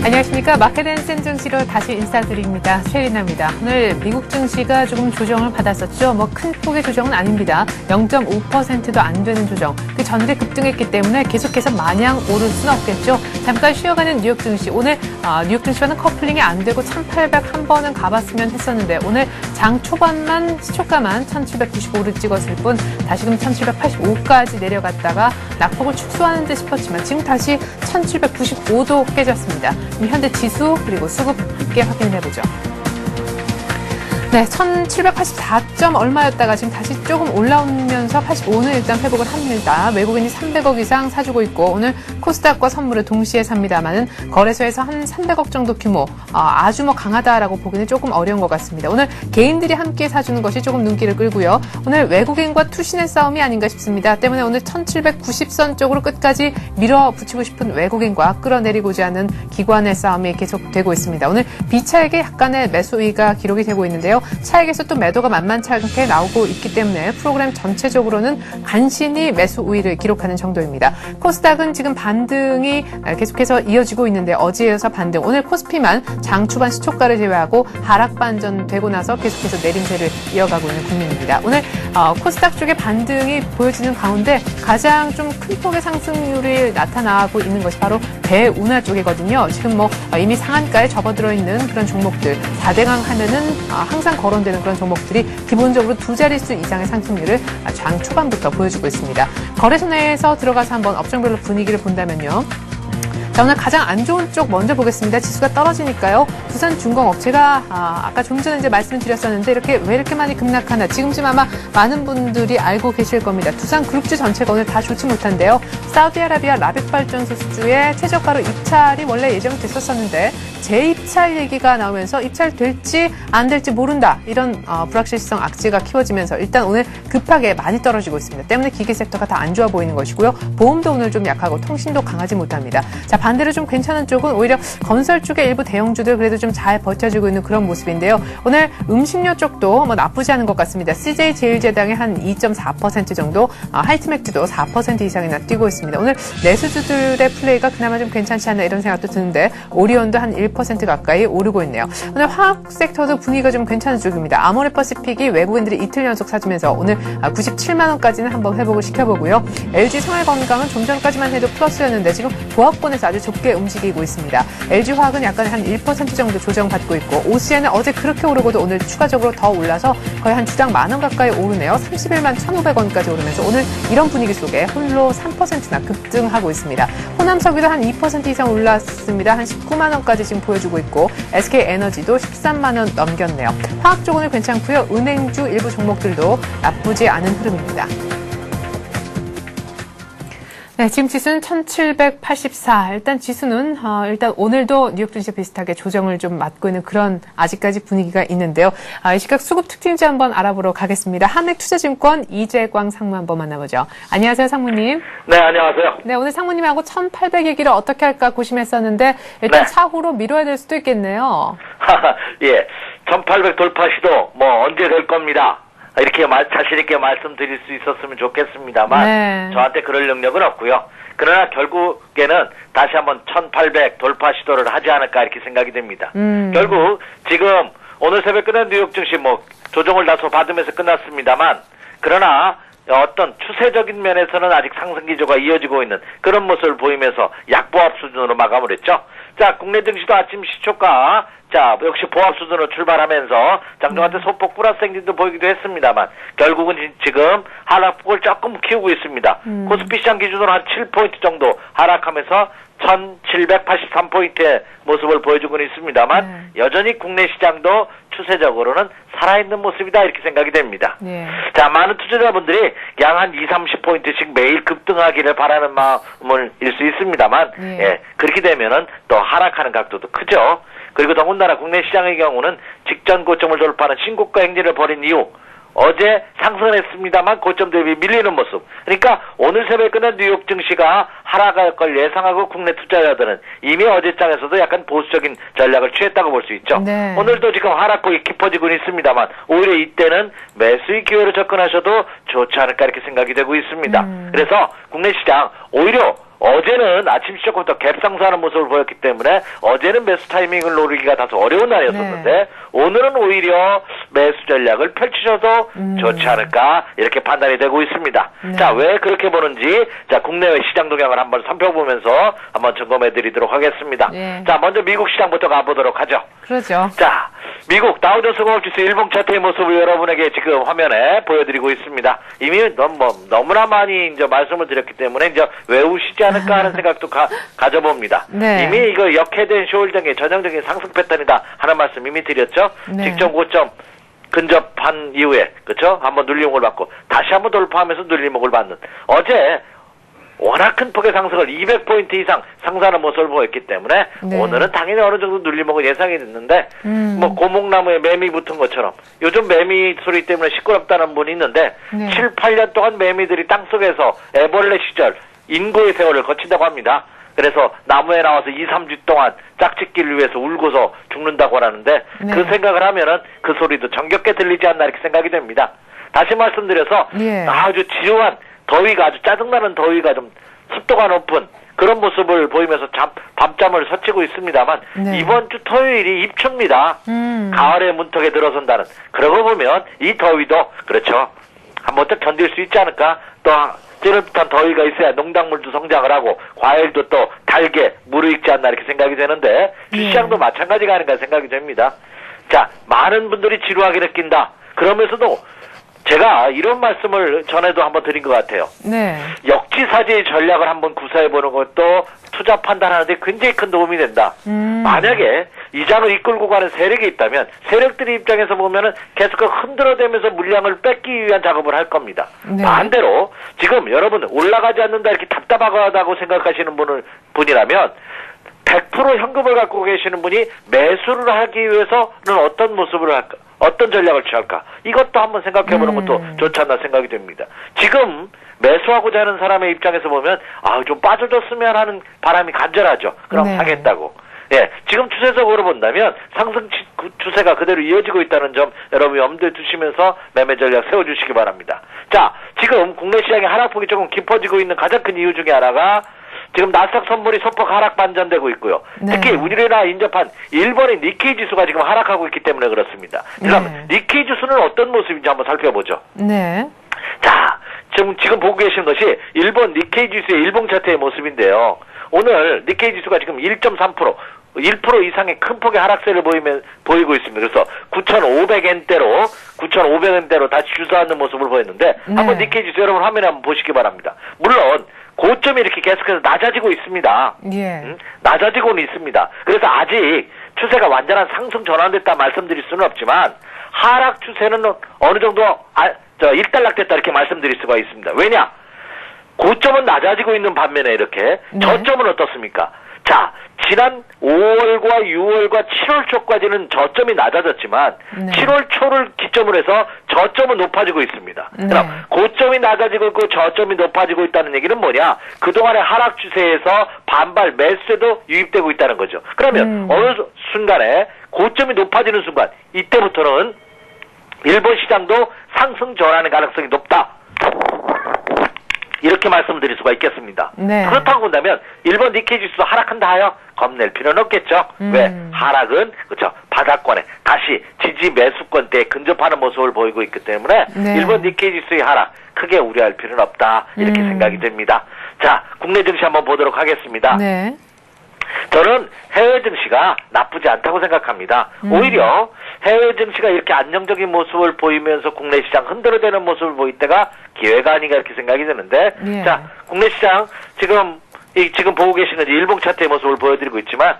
안녕하십니까. 마켓앤센 증시로 다시 인사드립니다. 최리나입니다. 오늘 미국 증시가 조금 조정을 받았었죠. 큰 폭의 조정은 아닙니다. 0.5%도 안 되는 조정. 그 전일에 급등했기 때문에 계속해서 마냥 오를 수는 없겠죠. 잠깐 쉬어가는 뉴욕 증시. 오늘 뉴욕 증시와는 커플링이 안 되고 1800 한 번은 가봤으면 했었는데 오늘 장 초반만 시초가만 1795를 찍었을 뿐 다시금 1785까지 내려갔다가 낙폭을 축소하는 듯 싶었지만 지금 다시 1795도 깨졌습니다. 현대 지수 그리고 수급 함께 확인해보죠. 네, 1784점 얼마였다가 지금 다시 조금 올라오면서 85는 일단 회복을 합니다. 외국인이 300억 이상 사주고 있고 오늘 코스닥과 선물을 동시에 삽니다만은 거래소에서 한 300억 정도 규모 아주 강하다라고 보기는 조금 어려운 것 같습니다. 오늘 개인들이 함께 사주는 것이 조금 눈길을 끌고요. 오늘 외국인과 투신의 싸움이 아닌가 싶습니다. 때문에 오늘 1790선 쪽으로 끝까지 밀어붙이고 싶은 외국인과 끌어내리고자 하는 기관의 싸움이 계속되고 있습니다. 오늘 B차익에 약간의 매수 우위가 기록이 되고 있는데요. 차익에서 또 매도가 만만치 않게 나오고 있기 때문에 프로그램 전체적으로는 간신히 매수 우위를 기록하는 정도입니다. 코스닥은 지금 반등이 계속해서 이어지고 있는데 어제에 이어서 반등. 오늘 코스피만 장 초반 시초가를 제외하고 하락 반전되고 나서 계속해서 내림세를 이어가고 있는 국면입니다. 오늘 코스닥 쪽의 반등이 보여지는 가운데 가장 좀 큰 폭의 상승률이 나타나고 있는 것이 바로 대운하 쪽이거든요. 지금 이미 상한가에 접어들어 있는 그런 종목들 4대강 하면은 항상 거론되는 그런 종목들이 기본적으로 두 자릿수 이상의 상승률을 장 초반부터 보여주고 있습니다. 거래소 내에서 들어가서 한번 업종별로 분위기를 본다면요. 자, 오늘 가장 안 좋은 쪽 먼저 보겠습니다. 지수가 떨어지니까요. 두산중공업체가 아까 좀 전에 이제 말씀을 드렸었는데 왜 이렇게 많이 급락하나 지금쯤 아마 많은 분들이 알고 계실 겁니다. 두산그룹주 전체가 오늘 다 좋지 못한데요. 사우디아라비아 라빅발전소 수주의 최저가로 입찰이 원래 예정됐었었는데 재입찰 얘기가 나오면서 입찰될지 안 될지 모른다. 이런 불확실성 악재가 키워지면서 일단 오늘 급하게 많이 떨어지고 있습니다. 때문에 기계 섹터가 다 안 좋아 보이는 것이고요. 보험도 오늘 좀 약하고 통신도 강하지 못합니다. 자, 반대로 좀 괜찮은 쪽은 오히려 건설 쪽의 일부 대형주들 그래도 좀 잘 버텨주고 있는 그런 모습인데요. 오늘 음식료 쪽도 나쁘지 않은 것 같습니다. CJ제일제당의 한 2.4% 정도, 하이트맥주도 4% 이상이나 뛰고 있습니다. 오늘 내수주들의 플레이가 그나마 좀 괜찮지 않나 이런 생각도 드는데 오리온도 한 1% 가까이 오르고 있네요. 오늘 화학 섹터도 분위기가 좀 괜찮은 쪽입니다. 아모레퍼시픽이 외국인들이 이틀 연속 사주면서 오늘 97만 원까지는 한번 회복을 시켜보고요. LG 생활건강은 좀 전까지만 해도 플러스였는데 지금 보합권에서 아주 좁게 움직이고 있습니다. LG화학은 약간 한 1% 정도 조정받고 있고 OCN은 어제 그렇게 오르고도 오늘 추가적으로 더 올라서 거의 한 주당 만원 가까이 오르네요. 31만 1,500원까지 오르면서 오늘 이런 분위기 속에 홀로 3%나 급등하고 있습니다. 호남석유도 한 2% 이상 올랐습니다. 한 19만 원까지 지금 보여주고 있고 SK에너지도 13만 원 넘겼네요. 화학 쪽 오늘 괜찮고요. 은행주 일부 종목들도 나쁘지 않은 흐름입니다. 네, 지금 지수는 1784. 일단 지수는 일단 오늘도 뉴욕 증시 비슷하게 조정을 좀 맞고 있는 그런 아직까지 분위기가 있는데요. 이 시각 수급 특징지 한번 알아보러 가겠습니다. 한맥투자증권 이재광 상무 한번 만나보죠. 안녕하세요, 상무님. 네, 안녕하세요. 네, 오늘 상무님하고 1800 얘기를 어떻게 할까 고심했었는데 일단 네. 차후로 미뤄야 될 수도 있겠네요. 예, 1800 돌파 시도 언제 될 겁니다. 이렇게 자신 있게 말씀드릴 수 있었으면 좋겠습니다만 네. 저한테 그럴 능력은 없고요. 그러나 결국에는 다시 한번 1800 돌파 시도를 하지 않을까 이렇게 생각이 됩니다. 결국 지금 오늘 새벽 끝난 뉴욕 증시 조정을 다소 받으면서 끝났습니다만 그러나 어떤 추세적인 면에서는 아직 상승 기조가 이어지고 있는 그런 모습을 보이면서 약보합 수준으로 마감을 했죠. 자, 국내 증시도 아침 시초가 역시 보합 수준으로 출발하면서 장중한테 소폭 플러스 행진도 보이기도 했습니다만 결국은 지금 하락폭을 조금 키우고 있습니다. 코스피 시장 기준으로 한 7포인트 정도 하락하면서 1783포인트의 모습을 보여주고 있습니다만 여전히 국내 시장도 추세적으로는 살아있는 모습이다 이렇게 생각이 됩니다. 자, 많은 투자자분들이 양 한 20-30포인트씩 매일 급등하기를 바라는 마음을 일 수 있습니다만 그렇게 되면은 또 하락하는 각도도 크죠. 그리고 더군다나 국내 시장의 경우는 직전 고점을 돌파하는 신고가 행진을 벌인 이후 어제 상승을 했습니다만 고점 대비 밀리는 모습. 그러니까 오늘 새벽에 끝난 뉴욕 증시가 하락할 걸 예상하고 국내 투자자들은 이미 어제장에서도 약간 보수적인 전략을 취했다고 볼 수 있죠. 네. 오늘도 지금 하락폭이 깊어지고 있습니다만 오히려 이때는 매수의 기회로 접근하셔도 좋지 않을까 이렇게 생각이 되고 있습니다. 그래서 국내 시장 오히려 어제는 아침 시작부터 갭 상승하는 모습을 보였기 때문에 어제는 매수 타이밍을 노리기가 다소 어려운 날이었었는데 네. 오늘은 오히려 매수 전략을 펼치셔도 좋지 않을까 이렇게 판단이 되고 있습니다. 네. 자, 왜 그렇게 보는지 자, 국내외 시장 동향을 한번 살펴보면서 한번 점검해 드리도록 하겠습니다. 네. 자, 먼저 미국 시장부터 가보도록 하죠. 그러죠. 자, 미국 다우존스 공업지수 일봉 차트의 모습을 여러분에게 지금 화면에 보여드리고 있습니다. 이미 너무나 많이 이제 말씀을 드렸기 때문에 이제 외우시지 않을까 하는 생각도 가져봅니다. 네. 이미 이거 역해된 쇼일장의 전형적인 상승 패턴이다 하는 말씀 이미 드렸죠. 네. 직전 고점 근접한 이후에 그렇죠? 한번 눌림목을 받고 다시 한번 돌파하면서 눌림목을 받는 어제 워낙 큰 폭의 상승을 200포인트 이상 상승하는 모습을 보였기 때문에 네. 오늘은 당연히 어느 정도 눌림목은 예상이 됐는데 뭐 고목나무에 매미 붙은 것처럼 요즘 매미 소리 때문에 시끄럽다는 분이 있는데 네. 7, 8년 동안 매미들이 땅속에서 애벌레 시절 인고의 세월을 거친다고 합니다. 그래서 나무에 나와서 2, 3주 동안 짝짓기를 위해서 울고서 죽는다고 하는데 네. 그 생각을 하면은 그 소리도 정겹게 들리지 않나 이렇게 생각이 됩니다. 다시 말씀드려서 예. 아주 지루한 더위가 아주 짜증나는 더위가 좀 습도가 높은 그런 모습을 보이면서 밤잠을 설치고 있습니다만 네. 이번 주 토요일이 입추입니다. 가을의 문턱에 들어선다는 그러고 보면 이 더위도 그렇죠. 한번 더 견딜 수 있지 않을까. 또 찌릿한 더위가 있어야 농작물도 성장을 하고 과일도 또 달게 무르익지 않나 이렇게 생각이 되는데 주시장도 마찬가지가 아닌가 생각이 됩니다. 자, 많은 분들이 지루하게 느낀다. 그러면서도 제가 이런 말씀을 전에도 한번 드린 것 같아요. 네. 역지사지의 전략을 한번 구사해보는 것도 투자 판단하는데 굉장히 큰 도움이 된다. 만약에 이 장을 이끌고 가는 세력이 있다면 세력들의 입장에서 보면은 계속 흔들어대면서 물량을 뺏기 위한 작업을 할 겁니다. 네. 반대로 지금 여러분 올라가지 않는다 이렇게 답답하다고 생각하시는 분이라면 100% 현금을 갖고 계시는 분이 매수를 하기 위해서는 어떤 모습을 할까? 어떤 전략을 취할까? 이것도 한번 생각해보는 것도 좋지 않나 생각이 됩니다. 지금 매수하고자 하는 사람의 입장에서 보면 좀 빠져줬으면 하는 바람이 간절하죠. 그럼 네. 사겠다고. 예, 지금 추세적으로 본다면 상승 추세가 그대로 이어지고 있다는 점 여러분이 염두에 두시면서 매매 전략 세워주시기 바랍니다. 자, 지금 국내 시장의 하락폭이 조금 깊어지고 있는 가장 큰 이유 중에 하나가 지금 나스닥 선물이 소폭 하락 반전되고 있고요. 네. 특히 우리나라 인접한 일본의 니케이 지수가 지금 하락하고 있기 때문에 그렇습니다. 그럼 니케이 지수는 어떤 모습인지 한번 살펴보죠. 네. 자, 지금 보고 계시는 것이 일본 니케이 지수의 일봉 차트의 모습인데요. 오늘 니케이 지수가 지금 1.3%, 1% 이상의 큰 폭의 하락세를 보이고 있습니다. 그래서 9,500엔대로 다시 주저앉는 모습을 보였는데 한번 니케이 지수 여러분 화면에 한번 보시기 바랍니다. 물론 고점이 이렇게 계속해서 낮아지고 있습니다. 예. 낮아지고는 있습니다. 그래서 아직 추세가 완전한 상승 전환됐다 말씀드릴 수는 없지만 하락 추세는 어느 정도 일단락됐다 이렇게 말씀드릴 수가 있습니다. 왜냐? 고점은 낮아지고 있는 반면에 이렇게 저점은 어떻습니까? 자, 지난 5월과 6월과 7월 초까지는 저점이 낮아졌지만 7월 초를 기점으로 해서 저점은 높아지고 있습니다. 그럼 고점이 낮아지고 있고 저점이 높아지고 있다는 얘기는 뭐냐? 그동안의 하락 추세에서 반발 매수세도 유입되고 있다는 거죠. 그러면 어느 순간에 고점이 높아지는 순간 이때부터는 일본 시장도 상승 전환의 가능성이 높다. 이렇게 말씀드릴 수가 있겠습니다. 네. 그렇다고 본다면 일본 니케이 지수도 하락한다 하여 겁낼 필요는 없겠죠. 왜? 하락은 그렇죠. 바닥권에 다시 지지 매수권대에 근접하는 모습을 보이고 있기 때문에 일본 니케이 지수의 하락 크게 우려할 필요는 없다. 이렇게 생각이 됩니다. 자, 국내 증시 한번 보도록 하겠습니다. 네. 저는 해외 증시가 나쁘지 않다고 생각합니다. 오히려 해외 증시가 이렇게 안정적인 모습을 보이면서 국내 시장 흔들어대는 모습을 보일 때가 기회가 아닌가 이렇게 생각이 드는데 자, 국내 시장 지금 보고 계시는 일봉 차트의 모습을 보여드리고 있지만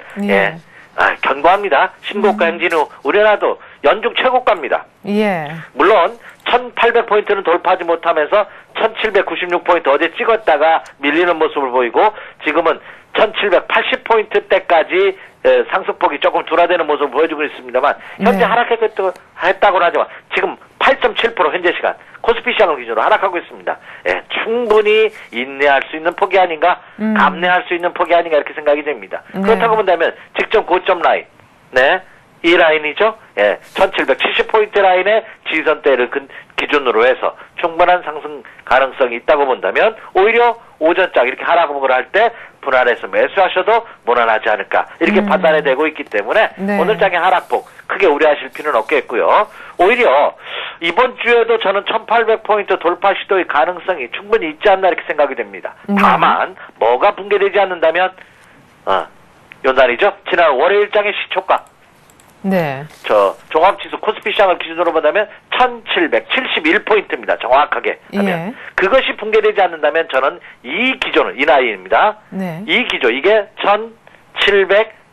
견고합니다. 신고가 행진 후 우리나라도 연중 최고가입니다. 예. 물론 1800포인트는 돌파하지 못하면서 1796포인트 어제 찍었다가 밀리는 모습을 보이고 지금은 1780포인트 때까지 상승폭이 조금 둔화되는 모습을 보여주고 있습니다만 현재 하락했다고는 하지만 지금 8.7% 현재 시간 코스피 시장을 기준으로 하락하고 있습니다. 충분히 인내할 수 있는 폭이 아닌가 감내할 수 있는 폭이 아닌가 이렇게 생각이 됩니다. 그렇다고 본다면 직전 고점 라인 이 라인이죠. 1770포인트 라인의 지지선대를 기준으로 해서 충분한 상승 가능성이 있다고 본다면 오히려 오전장 이렇게 하락을 할 때 분할해서 매수하셔도 무난하지 않을까 이렇게 판단이 되고 있기 때문에 네. 오늘 장의 하락폭 크게 우려하실 필요는 없겠고요. 오히려 이번 주에도 저는 1800포인트 돌파 시도의 가능성이 충분히 있지 않나 이렇게 생각이 됩니다. 다만 뭐가 붕괴되지 않는다면 요날이죠. 지난 월요일장의 시초가 네. 저 종합지수 코스피 시장을 기준으로 본다면 1771포인트입니다. 정확하게 하면. 예. 그것이 붕괴되지 않는다면 저는 이 기조는 이 나이입니다. 네. 이 기조 이게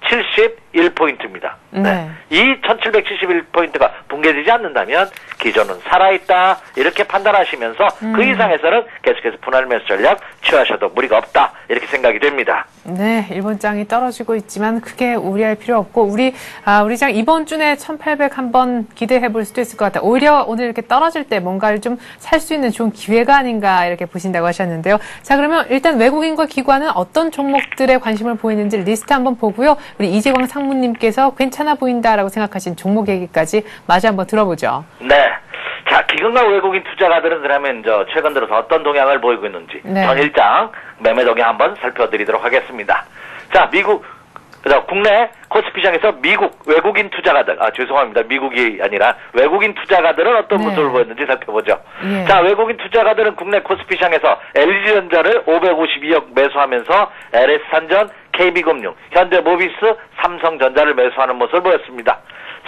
1771포인트입니다. 네. 이 1771포인트가 붕괴되지 않는다면 기조는 살아있다 이렇게 판단하시면서 그 이상에서는 계속해서 분할 매수 전략 취하셔도 무리가 없다 이렇게 생각이 됩니다. 네, 일본장이 떨어지고 있지만 크게 우려할 필요 없고 우리 장 이번 주에 1800 한번 기대해 볼 수도 있을 것 같아요. 오히려 오늘 이렇게 떨어질 때 뭔가를 좀 살 수 있는 좋은 기회가 아닌가 이렇게 보신다고 하셨는데요. 자, 그러면 일단 외국인과 기관은 어떤 종목들에 관심을 보이는지 리스트 한번 보고요. 우리 이재광 상무님께서 괜찮아 보인다라고 생각하신 종목 얘기까지 마저 한번 들어보죠. 네. 자, 기관과 외국인 투자가들은 그러면 최근 들어서 어떤 동향을 보이고 있는지 네. 전일장 매매 동향 한번 살펴드리도록 하겠습니다. 자, 국내 코스피장에서 미국 외국인 투자가들, 죄송합니다. 미국이 아니라 외국인 투자가들은 어떤 네. 모습을 보였는지 살펴보죠. 예. 자, 외국인 투자가들은 국내 코스피장에서 LG전자를 552억 매수하면서 LS산전, KB금융, 현대모비스, 삼성전자를 매수하는 모습을 보였습니다.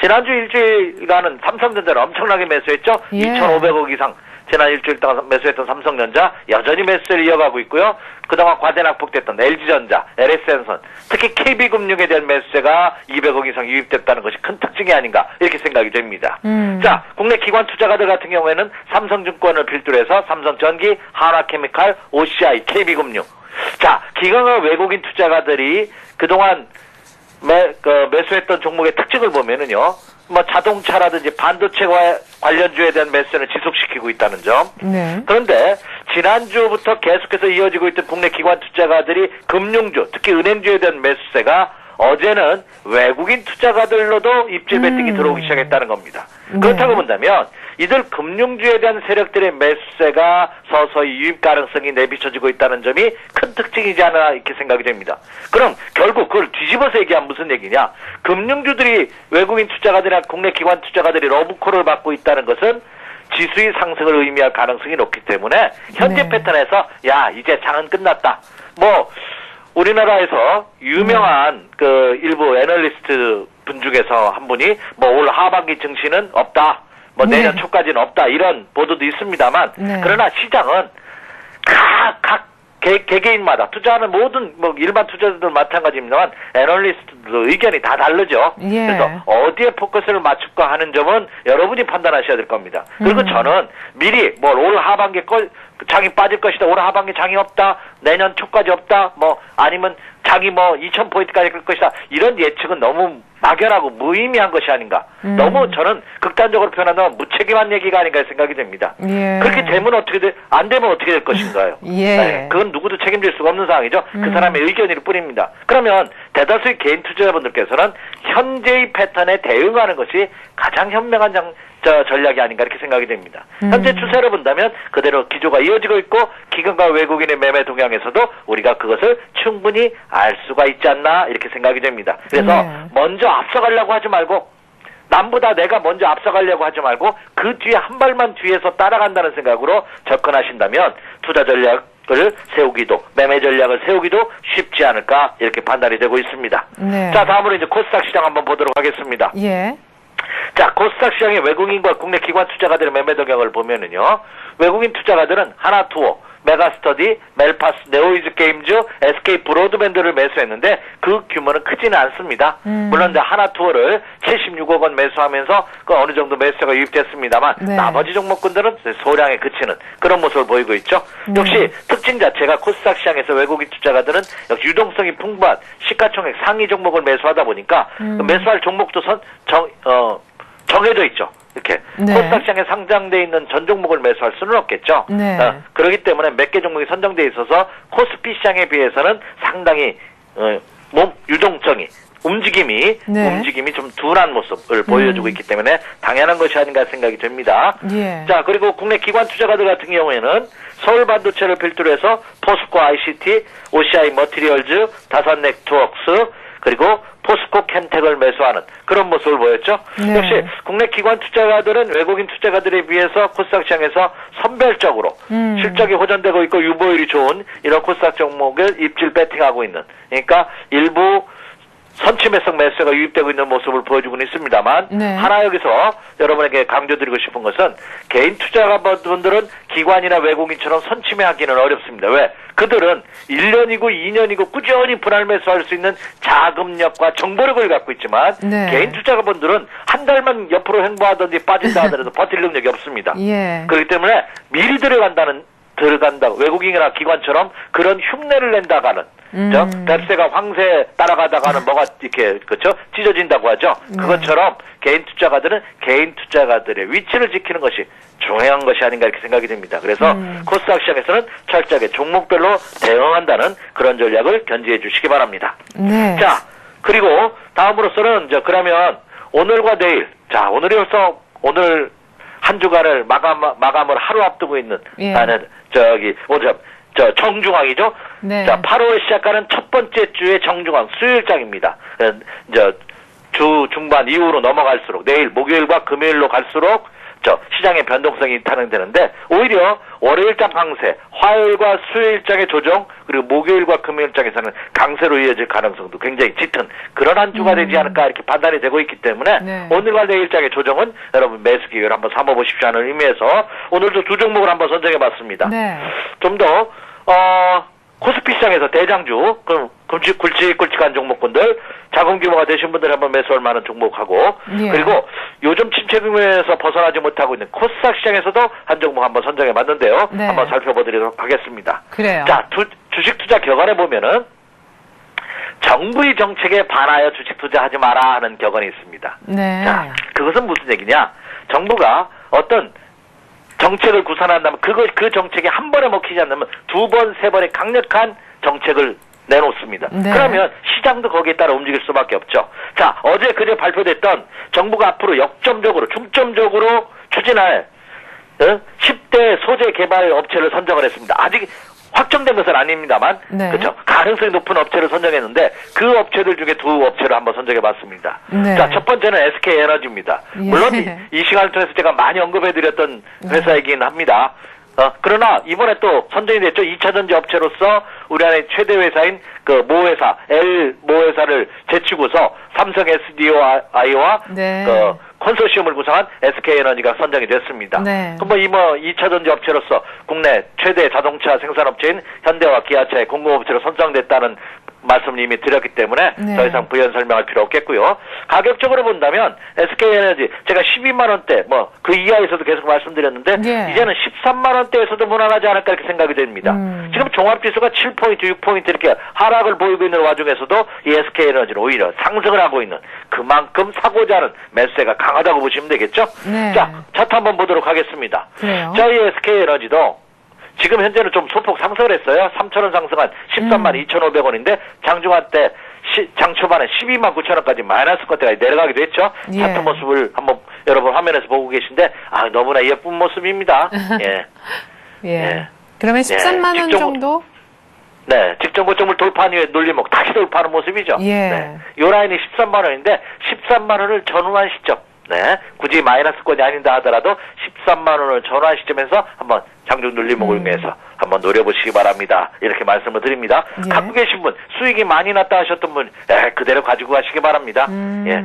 지난주 일주일간은 삼성전자를 엄청나게 매수했죠. 예. 2,500억 이상 지난 일주일 동안 매수했던 삼성전자 여전히 매수를 이어가고 있고요. 그동안 과대낙폭됐던 LG전자, LS엔선, 특히 KB금융에 대한 매수세가 200억 이상 유입됐다는 것이 큰 특징이 아닌가 이렇게 생각이 됩니다. 자, 국내 기관 투자가들 같은 경우에는 삼성증권을 필두로 해서 삼성전기, 한화케미칼, OCI, KB금융. 자, 기관과 외국인 투자가들이 그동안 매수했던 종목의 특징을 보면은요, 자동차라든지 반도체와 관련주에 대한 매수세를 지속시키고 있다는 점. 네. 그런데 지난주부터 계속해서 이어지고 있던 국내 기관 투자가들이 금융주, 특히 은행주에 대한 매수세가 어제는 외국인 투자가들로도 입질 배팅이 들어오기 시작했다는 겁니다. 그렇다고 본다면 이들 금융주에 대한 세력들의 매수세가 서서히 유입 가능성이 내비쳐지고 있다는 점이 큰 특징이지 않나 이렇게 생각이 됩니다. 그럼 결국 그걸 뒤집어서 얘기하면 무슨 얘기냐? 금융주들이 외국인 투자가들이나 국내 기관 투자가들이 러브콜을 받고 있다는 것은 지수의 상승을 의미할 가능성이 높기 때문에 현재 네. 패턴에서 이제 장은 끝났다. 우리나라에서 유명한 일부 애널리스트 분 중에서 한 분이 올 하반기 증시는 없다. 내년 네. 초까지는 없다. 이런 보도도 있습니다만 네. 그러나 시장은 각 개개인마다 투자하는 모든 일반 투자자들 마찬가지입니다만 애널리스트도 의견이 다 다르죠. 예. 그래서 어디에 포커스를 맞출까 하는 점은 여러분이 판단하셔야 될 겁니다. 그리고 저는 미리 올 하반기 장이 빠질 것이다. 올 하반기 장이 없다. 내년 초까지 없다. 아니면 장이 2,000포인트까지 갈 것이다. 이런 예측은 너무 막연하고 무의미한 것이 아닌가. 너무 저는 극단적으로 표현한다면 무책임한 얘기가 아닌가 생각이 됩니다. 예. 그렇게 되면 안 되면 어떻게 될 것인가요? 예. 네, 그건 누구도 책임질 수가 없는 상황이죠. 그 사람의 의견일 뿐입니다. 그러면 대다수의 개인 투자자분들께서는 현재의 패턴에 대응하는 것이 가장 현명한 전략이 아닌가 이렇게 생각이 됩니다. 현재 추세를 본다면 그대로 기조가 이어지고 있고 기관과 외국인의 매매 동향에서도 우리가 그것을 충분히 알 수가 있지 않나 이렇게 생각이 됩니다. 그래서 네. 먼저 앞서가려고 하지 말고 남보다 내가 먼저 앞서가려고 하지 말고 그 뒤에 한 발만 뒤에서 따라간다는 생각으로 접근하신다면 투자 전략을 세우기도 매매 전략을 세우기도 쉽지 않을까 이렇게 판단이 되고 있습니다. 네. 자, 다음으로 이제 코스닥 시장 한번 보도록 하겠습니다. 예. 자, 코스닥 시장의 외국인과 국내 기관 투자가들의 매매 동향을 보면은요, 외국인 투자가들은 하나투어, 메가스터디, 멜파스, 네오이즈 게임즈, SK 브로드밴드를 매수했는데 그 규모는 크지는 않습니다. 물론 이제 하나투어를 76억 원 매수하면서 어느 정도 매수가 유입됐습니다만 네. 나머지 종목군들은 소량에 그치는 그런 모습을 보이고 있죠. 역시 특징 자체가 코스닥 시장에서 외국인 투자가들은 역시 유동성이 풍부한 시가총액 상위 종목을 매수하다 보니까 매수할 종목도 정해져 있죠. 이렇게 네. 코스닥 시장에 상장돼 있는 전 종목을 매수할 수는 없겠죠. 네. 그렇기 때문에 몇 개 종목이 선정돼 있어서 코스피 시장에 비해서는 상당히 유동성이 움직임이 네. 좀 둔한 모습을 보여주고 있기 때문에 당연한 것이 아닌가 생각이 됩니다. 예. 자, 그리고 국내 기관 투자가들 같은 경우에는 서울 반도체를 필두로 해서 포스코 ICT, OCI 머티리얼즈, 다산 네트워크스, 그리고 포스코 캠텍을 매수하는 그런 모습을 보였죠. 네. 역시 국내 기관 투자가들은 외국인 투자가들에 비해서 코스닥 시장에서 선별적으로 실적이 호전되고 있고 유보율이 좋은 이런 코스닥 종목을 입질 배팅하고 있는, 그러니까 일부 선침해성 매수가 유입되고 있는 모습을 보여주고는 있습니다만 네. 하나 여기서 여러분에게 강조드리고 싶은 것은 개인 투자가분들은 기관이나 외국인처럼 선침해하기는 어렵습니다. 왜? 그들은 1년이고 2년이고 꾸준히 분할 매수할 수 있는 자금력과 정보력을 갖고 있지만 네. 개인 투자가분들은 한 달만 옆으로 행보하든지 빠진다 하더라도 버틸 능력이 없습니다. 예. 그렇기 때문에 미리 들어간다고 외국인이나 기관처럼 그런 흉내를 낸다가는 뱁새가 황새 따라가다가는 뭐가 이렇게 그렇죠 찢어진다고 하죠. 그것처럼 개인 투자가들은 개인 투자가들의 위치를 지키는 것이 중요한 것이 아닌가 이렇게 생각이 됩니다. 그래서 코스닥 시장에서는 철저하게 종목별로 대응한다는 그런 전략을 견지해 주시기 바랍니다. 네. 자, 그리고 다음으로서는 그러면 오늘과 내일, 자, 오늘이어서 오늘 한 주간을 마감을 하루 앞두고 있는 예. 오늘 정중앙이죠. 네. 자, 8월 시작하는 첫 번째 주의 정중앙 수요일장입니다. 주 중반 이후로 넘어갈수록 내일 목요일과 금요일로 갈수록 시장의 변동성이 탄생되는데 오히려 월요일장 강세, 화요일과 수요일장의 조정, 그리고 목요일과 금요일장에서는 강세로 이어질 가능성도 굉장히 짙은 그런 한 주가 되지 않을까 이렇게 판단이 되고 있기 때문에 네. 오늘과 내일장의 조정은 여러분 매수 기회를 한번 삼아보십시오 하는 의미에서 오늘도 두 종목을 한번 선정해봤습니다. 네. 좀 더 코스피 시장에서 대장주, 굵직굵직한 종목군들, 자금 규모가 되신 분들 한번 매수할 만한 종목하고, 예. 그리고 요즘 침체 규모에서 벗어나지 못하고 있는 코스닥 시장에서도 한 종목 한번 선정해 봤는데요. 네. 한번 살펴보도록 하겠습니다. 그래요. 자, 주식 투자 격언에 보면은 정부의 정책에 반하여 주식 투자하지 마라 하는 격언이 있습니다. 네. 자, 그것은 무슨 얘기냐? 정부가 어떤 정책을 구상한다면 그 정책이 한 번에 먹히지 않으면 두 번, 세 번의 강력한 정책을 내놓습니다. 네. 그러면 그러면 시장도 거기에 따라 움직일 수밖에 없죠. 자, 어제 그제 발표됐던 정부가 앞으로 중점적으로 추진할 10대 소재 개발 업체를 선정을 했습니다. 아직 확정된 것은 아닙니다만, 네. 그렇죠. 가능성이 높은 업체를 선정했는데 그 업체들 중에 두 업체를 한번 선정해봤습니다. 네. 자, 첫 번째는 SK 에너지입니다. 예. 물론 이 시간을 통해서 제가 많이 언급해드렸던 회사이긴 합니다. 그러나 이번에 또 선정이 됐죠. 2차전지 업체로서 우리 안에 최대 회사인 모회사, 모회사를 제치고서 삼성 SDI와 네. 컨소시엄을 구성한 SK에너지가 선정이 됐습니다. 네. 그럼 2차전지 업체로서 국내 최대 자동차 생산업체인 현대와 기아차의 공급업체로 선정됐다는 말씀을 이미 드렸기 때문에 네. 더 이상 부연 설명할 필요 없겠고요. 가격적으로 본다면 SK에너지 제가 12만 원대 그 이하에서도 계속 말씀드렸는데 예. 이제는 13만 원대에서도 무난하지 않을까 이렇게 생각이 됩니다. 지금 종합지수가 7포인트, 6포인트 이렇게 하락을 보이고 있는 와중에서도 이 SK에너지는 오히려 상승을 하고 있는 그만큼 사고자 하는 매수세가 강하다고 보시면 되겠죠. 네. 자, 차트 한번 보도록 하겠습니다. 그래요. 저희 SK에너지도 지금 현재는 좀 소폭 상승을 했어요. 3,000원 상승한 13만 2,500원인데 장중한 때 장 초반에 12만 9천원까지 마이너스 컷까지 내려가기도 했죠. 예. 차트 모습을 한번 여러분 화면에서 보고 계신데 너무나 예쁜 모습입니다. 예. 예. 예. 그러면 13만 원 직종- 정도? 네, 직전 고점을 돌파한 이후에 눌림목 다시 돌파하는 모습이죠. 예. 네. 요 라인이 13만 원인데 13만 원을 전후한 시점. 네. 굳이 마이너스권이 아닌다 하더라도 13만 원을 전후한 시점에서 한번 장중 눌림목을 위해서 한번 노려보시기 바랍니다. 이렇게 말씀을 드립니다. 예. 갖고 계신 분, 수익이 많이 났다 하셨던 분, 그대로 가지고 가시기 바랍니다. 예.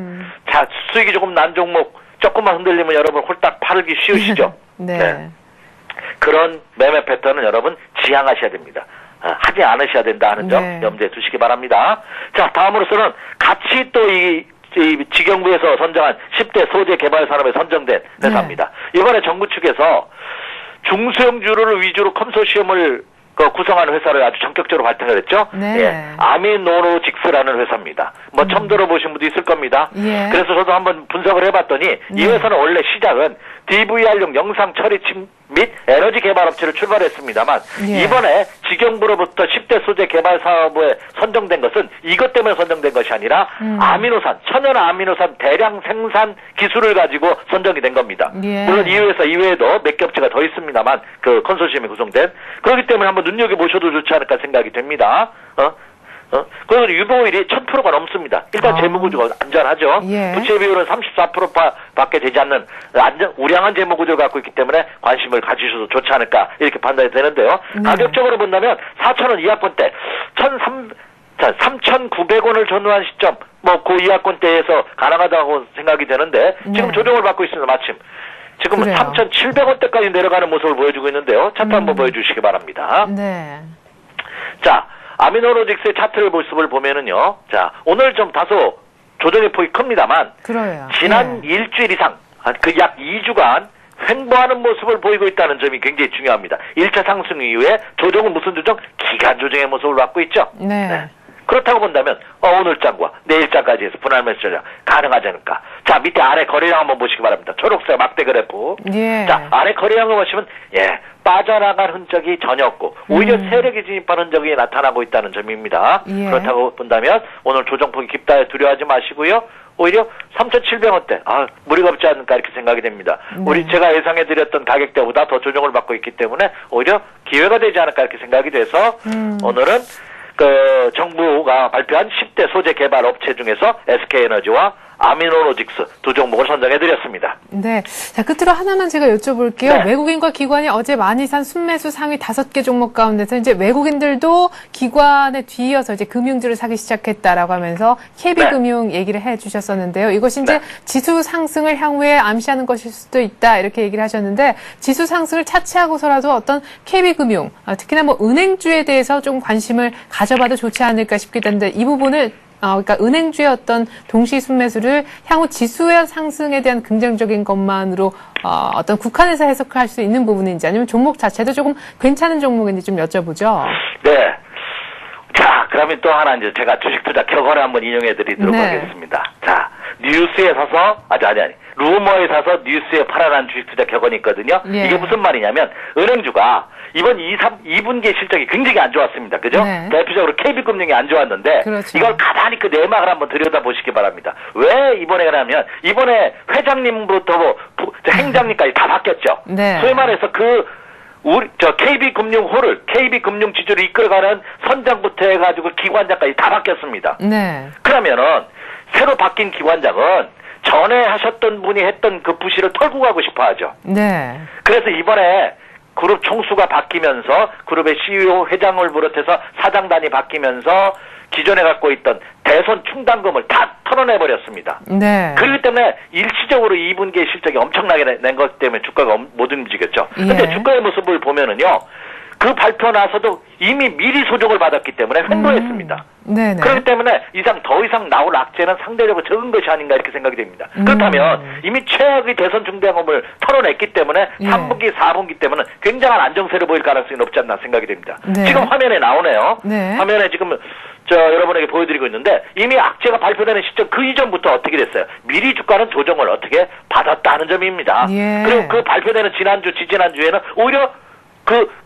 자, 수익이 조금 난 종목, 조금만 흔들리면 여러분 홀딱 팔기 쉬우시죠? 네. 그런 매매 패턴은 여러분 지향하셔야 됩니다. 하지 않으셔야 된다 하는 점 네. 염두에 두시기 바랍니다. 자, 다음으로서는 같이 또 이 지경부에서 선정한 10대 소재 개발 산업에 선정된 회사입니다. 이번에 정부 측에서 중소형주를 위주로 컨소시엄을 구성하는 회사를 아주 전격적으로 발탁을 했죠. 네. 예, 아미노로직스라는 회사입니다. 처음 들어보신 분도 있을 겁니다. 예. 그래서 저도 한번 분석을 해봤더니 이 회사는 원래 시작은 DVR용 영상 처리 및 에너지 개발 업체를 출발했습니다만 예. 이번에 직영부로부터 10대 소재 개발 사업에 선정된 것은 이것 때문에 선정된 것이 아니라 아미노산, 천연 아미노산 대량 생산 기술을 가지고 선정이 된 겁니다. 예. 물론 이 회사 이외에도 몇 개 업체가 더 있습니다만 그 컨소시엄이 구성된 그렇기 때문에 한번 눈여겨보셔도 좋지 않을까 생각이 됩니다. 그리고 유보율이 1000%가 넘습니다. 일단 재무구조가 안전하죠. 예. 부채 비율은 34%밖에 되지 않는 우량한 재무구조를 갖고 있기 때문에 관심을 가지셔도 좋지 않을까 이렇게 판단이 되는데요. 네. 가격적으로 본다면 4,000원 이하권대 3,900원을 전후한 시점 그 이하권대에서 가능하다고 생각이 되는데 지금 네. 조정을 받고 있습니다. 마침. 지금 그래요. 3,700원대까지 내려가는 모습을 보여주고 있는데요. 차트 한번 보여주시기 바랍니다. 네. 자, 아미노로직스의 차트를 모습을 보면은요. 자, 오늘 좀 다소 조정의 폭이 큽니다만 그래요. 지난 예. 일주일 이상 그 약 2주간 횡보하는 모습을 보이고 있다는 점이 굉장히 중요합니다. 1차 상승 이후에 조정은 무슨 조정? 기간 조정의 모습을 갖고 있죠. 네. 그렇다고 본다면 오늘 장과 내일 장까지 해서 분할 매수 전략 가능하지 않을까. 자, 밑에 아래 거래량 한번 보시기 바랍니다. 초록색 막대 그래프. 예. 자, 아래 거래량을 보시면 빠져나갈 흔적이 전혀 없고 오히려 세력이 진입한 흔적이 나타나고 있다는 점입니다. 예. 그렇다고 본다면 오늘 조정폭이 깊다 두려워하지 마시고요. 오히려 3,700원대 무리가 없지 않을까 이렇게 생각이 됩니다. 네. 제가 예상해드렸던 가격대보다 더 조정을 받고 있기 때문에 오히려 기회가 되지 않을까 이렇게 생각이 돼서 오늘은 그 정부가 발표한 10대 소재 개발 업체 중에서 SK에너지와 아미노로직스 두 종목을 선정해드렸습니다. 네. 자, 끝으로 하나만 제가 여쭤볼게요. 네. 외국인과 기관이 어제 많이 산 순매수 상위 5개 종목 가운데서 이제 외국인들도 기관에 뒤이어서 이제 금융주를 사기 시작했다라고 하면서 KB금융 얘기를 해 주셨었는데요. 이것이 이제 지수 상승을 향후에 암시하는 것일 수도 있다 이렇게 얘기를 하셨는데 지수 상승을 차치하고서라도 어떤 KB금융, 특히나 뭐 은행주에 대해서 좀 관심을 가져봐도 좋지 않을까 싶기도 한데 이 부분을 그러니까 은행주의 어떤 동시 순매수를 향후 지수의 상승에 대한 긍정적인 것만으로 어떤 국한에서 해석할 수 있는 부분인지 아니면 종목 자체도 조금 괜찮은 종목인지 좀 여쭤보죠. 네. 자, 그러면 또 하나 이제 제가 주식 투자 격언을 한번 인용해 드리도록 네. 하겠습니다. 자, 뉴스에 사서, 루머에 사서 뉴스에 팔아라는 주식 투자 격언이 있거든요. 예. 이게 무슨 말이냐면, 은행주가 이번 2분기의 실적이 굉장히 안 좋았습니다. 그죠? 네. 대표적으로 KB금융이 안 좋았는데, 그렇죠. 이걸 가만히 그 내막을 한번 들여다보시기 바랍니다. 왜 이번에 그러냐면, 이번에 회장님부터 행장님까지 다 바뀌었죠. 네. 소위 말해서 KB금융호를, KB금융지주를 이끌어가는 선장부터 해가지고 기관장까지 다 바뀌었습니다. 네. 그러면은, 새로 바뀐 기관장은 전에 하셨던 분이 했던 그 부실을 털고 가고 싶어 하죠. 네. 그래서 이번에 그룹 총수가 바뀌면서 그룹의 CEO 회장을 비롯해서 사장단이 바뀌면서 기존에 갖고 있던 대선 충당금을 다 털어내버렸습니다. 네. 그렇기 때문에 일시적으로 2분기의 실적이 엄청나게 낸 것 때문에 주가가 못 움직였죠. 근데 예. 주가의 모습을 보면은요, 그 발표 나서도 이미 미리 소정을 받았기 때문에 횡보했습니다. 네네. 그렇기 때문에 더 이상 나올 악재는 상대적으로 적은 것이 아닌가 이렇게 생각이 됩니다. 그렇다면 이미 최악의 대선 중대금을 털어냈기 때문에 예. 3분기, 4분기 때문에 굉장한 안정세를 보일 가능성이 높지 않나 생각이 됩니다. 네. 지금 화면에 나오네요. 네. 화면에 지금 여러분에게 보여드리고 있는데 이미 악재가 발표되는 시점 그 이전부터 어떻게 됐어요? 미리 주가는 조정을 어떻게 받았다는 점입니다. 예. 그리고 그 발표되는 지난주, 지지난주에는 오히려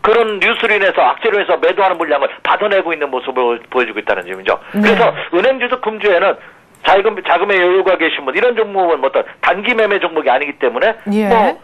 그런 뉴스로 인해서 악재로 해서 매도하는 물량을 받아내고 있는 모습을 보여주고 있다는 점이죠. 네. 그래서 은행주도 금주에는 자금의 여유가 계신 분 이런 종목은 어떤 단기 매매 종목이 아니기 때문에 예.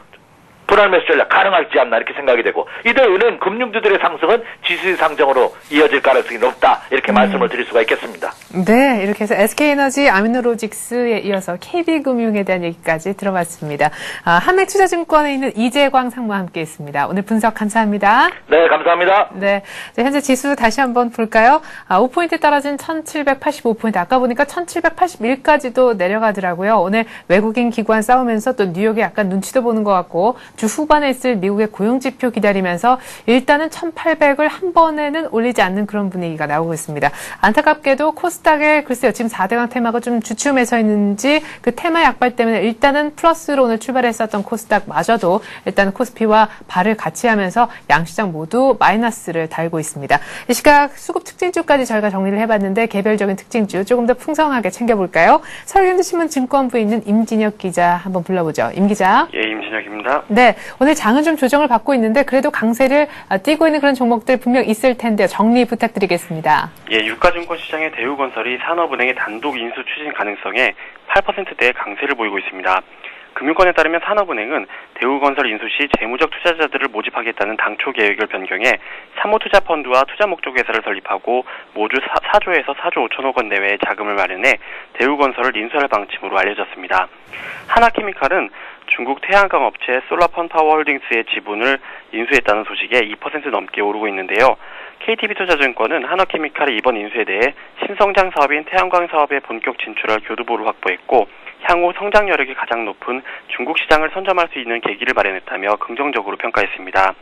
분할 매수 전략 가능하지 않나 이렇게 생각이 되고 이들 은행 금융주들의 상승은 지수 상정으로 이어질 가능성이 높다 이렇게 말씀을 드릴 수가 있겠습니다. 네, 이렇게 해서 SK에너지, 아미노로직스에 이어서 KB금융에 대한 얘기까지 들어봤습니다. 한맥투자증권에 있는 이재광 상무와 함께했습니다. 오늘 분석 감사합니다. 네, 감사합니다. 네, 현재 지수 다시 한번 볼까요? 5포인트 떨어진 1785포인트. 아까 보니까 1781까지도 내려가더라고요. 오늘 외국인 기관 싸우면서 또 뉴욕에 약간 눈치도 보는 것 같고 주 후반에 있을 미국의 고용지표 기다리면서 일단은 1800을 한 번에는 올리지 않는 그런 분위기가 나오고 있습니다. 안타깝게도 코스닥에 글쎄요, 지금 4대강 테마가 좀 주춤해 서 있는지 그 테마 약발 때문에 일단은 플러스로 오늘 출발했었던 코스닥마저도 일단 코스피와 발을 같이 하면서 양시장 모두 마이너스를 달고 있습니다. 이 시각 수급 특징주까지 저희가 정리를 해봤는데 개별적인 특징주 조금 더 풍성하게 챙겨볼까요? 서울경제신문 증권부에 있는 임진혁 기자 한번 불러보죠. 임 기자. 예, 임진혁입니다. 네. 있는데 오늘 장은 좀 조정을 받고 있는데 그래도 강세를 띄고 있는 그런 종목들 분명 있을 텐데요. 정리 부탁드리겠습니다. 예, 유가증권 시장의 대우건설이 산업은행의 단독 인수 추진 가능성에 8%대의 강세를 보이고 있습니다. 금융권에 따르면 산업은행은 대우건설 인수 시 재무적 투자자들을 모집하겠다는 당초 계획을 변경해 사모투자펀드와 투자 목적 회사를 설립하고 모두 4조에서 4조 5천억 원 내외의 자금을 마련해 대우건설을 인수할 방침으로 알려졌습니다. 하나케미칼은 중국 태양광 업체 솔라펀파워홀딩스의 지분을 인수했다는 소식에 2% 넘게 오르고 있는데요. KTB투자증권은 하나케미칼의 이번 인수에 대해 신성장 사업인 태양광 사업에 본격 진출할 교두보를 확보했고 향후 성장 여력이 가장 높은 중국 시장을 선점할 수 있는 계기를 마련했다며 긍정적으로 평가했습니다.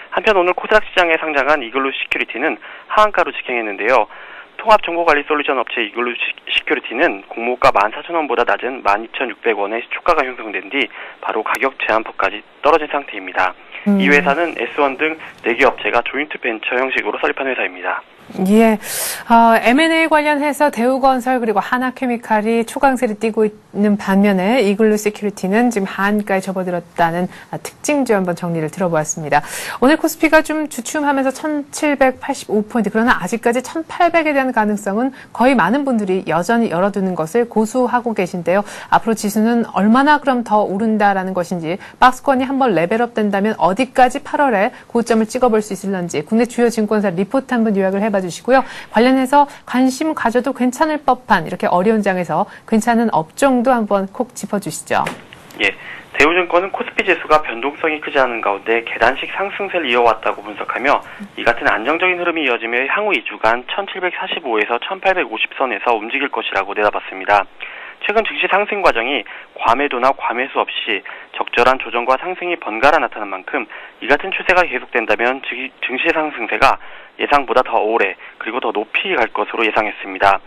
한편 오늘 코스닥 시장에 상장한 이글루 시큐리티는 하한가로 직행했는데요. 통합정보관리 솔루션 업체 이글루 시큐리티는 공모가 14,000원보다 낮은 12,600원의 초가가 형성된 뒤 바로 가격 제한폭까지 떨어진 상태입니다. 이 회사는 S1 등 4개 업체가 조인트 벤처 형식으로 설립한 회사입니다. 예, M&A 관련해서 대우건설 그리고 하나케미칼이 초강세를 띄고 있는 반면에 이글루 시큐리티는 지금 하한가에 접어들었다는 특징주 한번 정리를 들어보았습니다. 오늘 코스피가 좀 주춤하면서 1785포인트, 그러나 아직까지 1800에 대한 가능성은 거의 많은 분들이 여전히 열어두는 것을 고수하고 계신데요. 앞으로 지수는 얼마나 그럼 더 오른다라는 것인지, 박스권이 한번 레벨업 된다면 어디까지 8월에 고점을 찍어볼 수 있을런지 국내 주요 증권사 리포트 한번 요약을 해봐 주시고요. 관련해서 관심 가져도 괜찮을 법한 이렇게 어려운 장에서 괜찮은 업종도 한번 콕 짚어주시죠. 예, 대우증권은 코스피 지수가 변동성이 크지 않은 가운데 계단식 상승세를 이어왔다고 분석하며 이 같은 안정적인 흐름이 이어지며 향후 2주간 1745에서 1850선에서 움직일 것이라고 내다봤습니다. 최근 증시 상승 과정이 과매도나 과매수 없이 적절한 조정과 상승이 번갈아 나타난 만큼 이 같은 추세가 계속된다면 증시 상승세가 예상보다 더 오래 그리고 더 높이 갈 것으로 예상했습니다.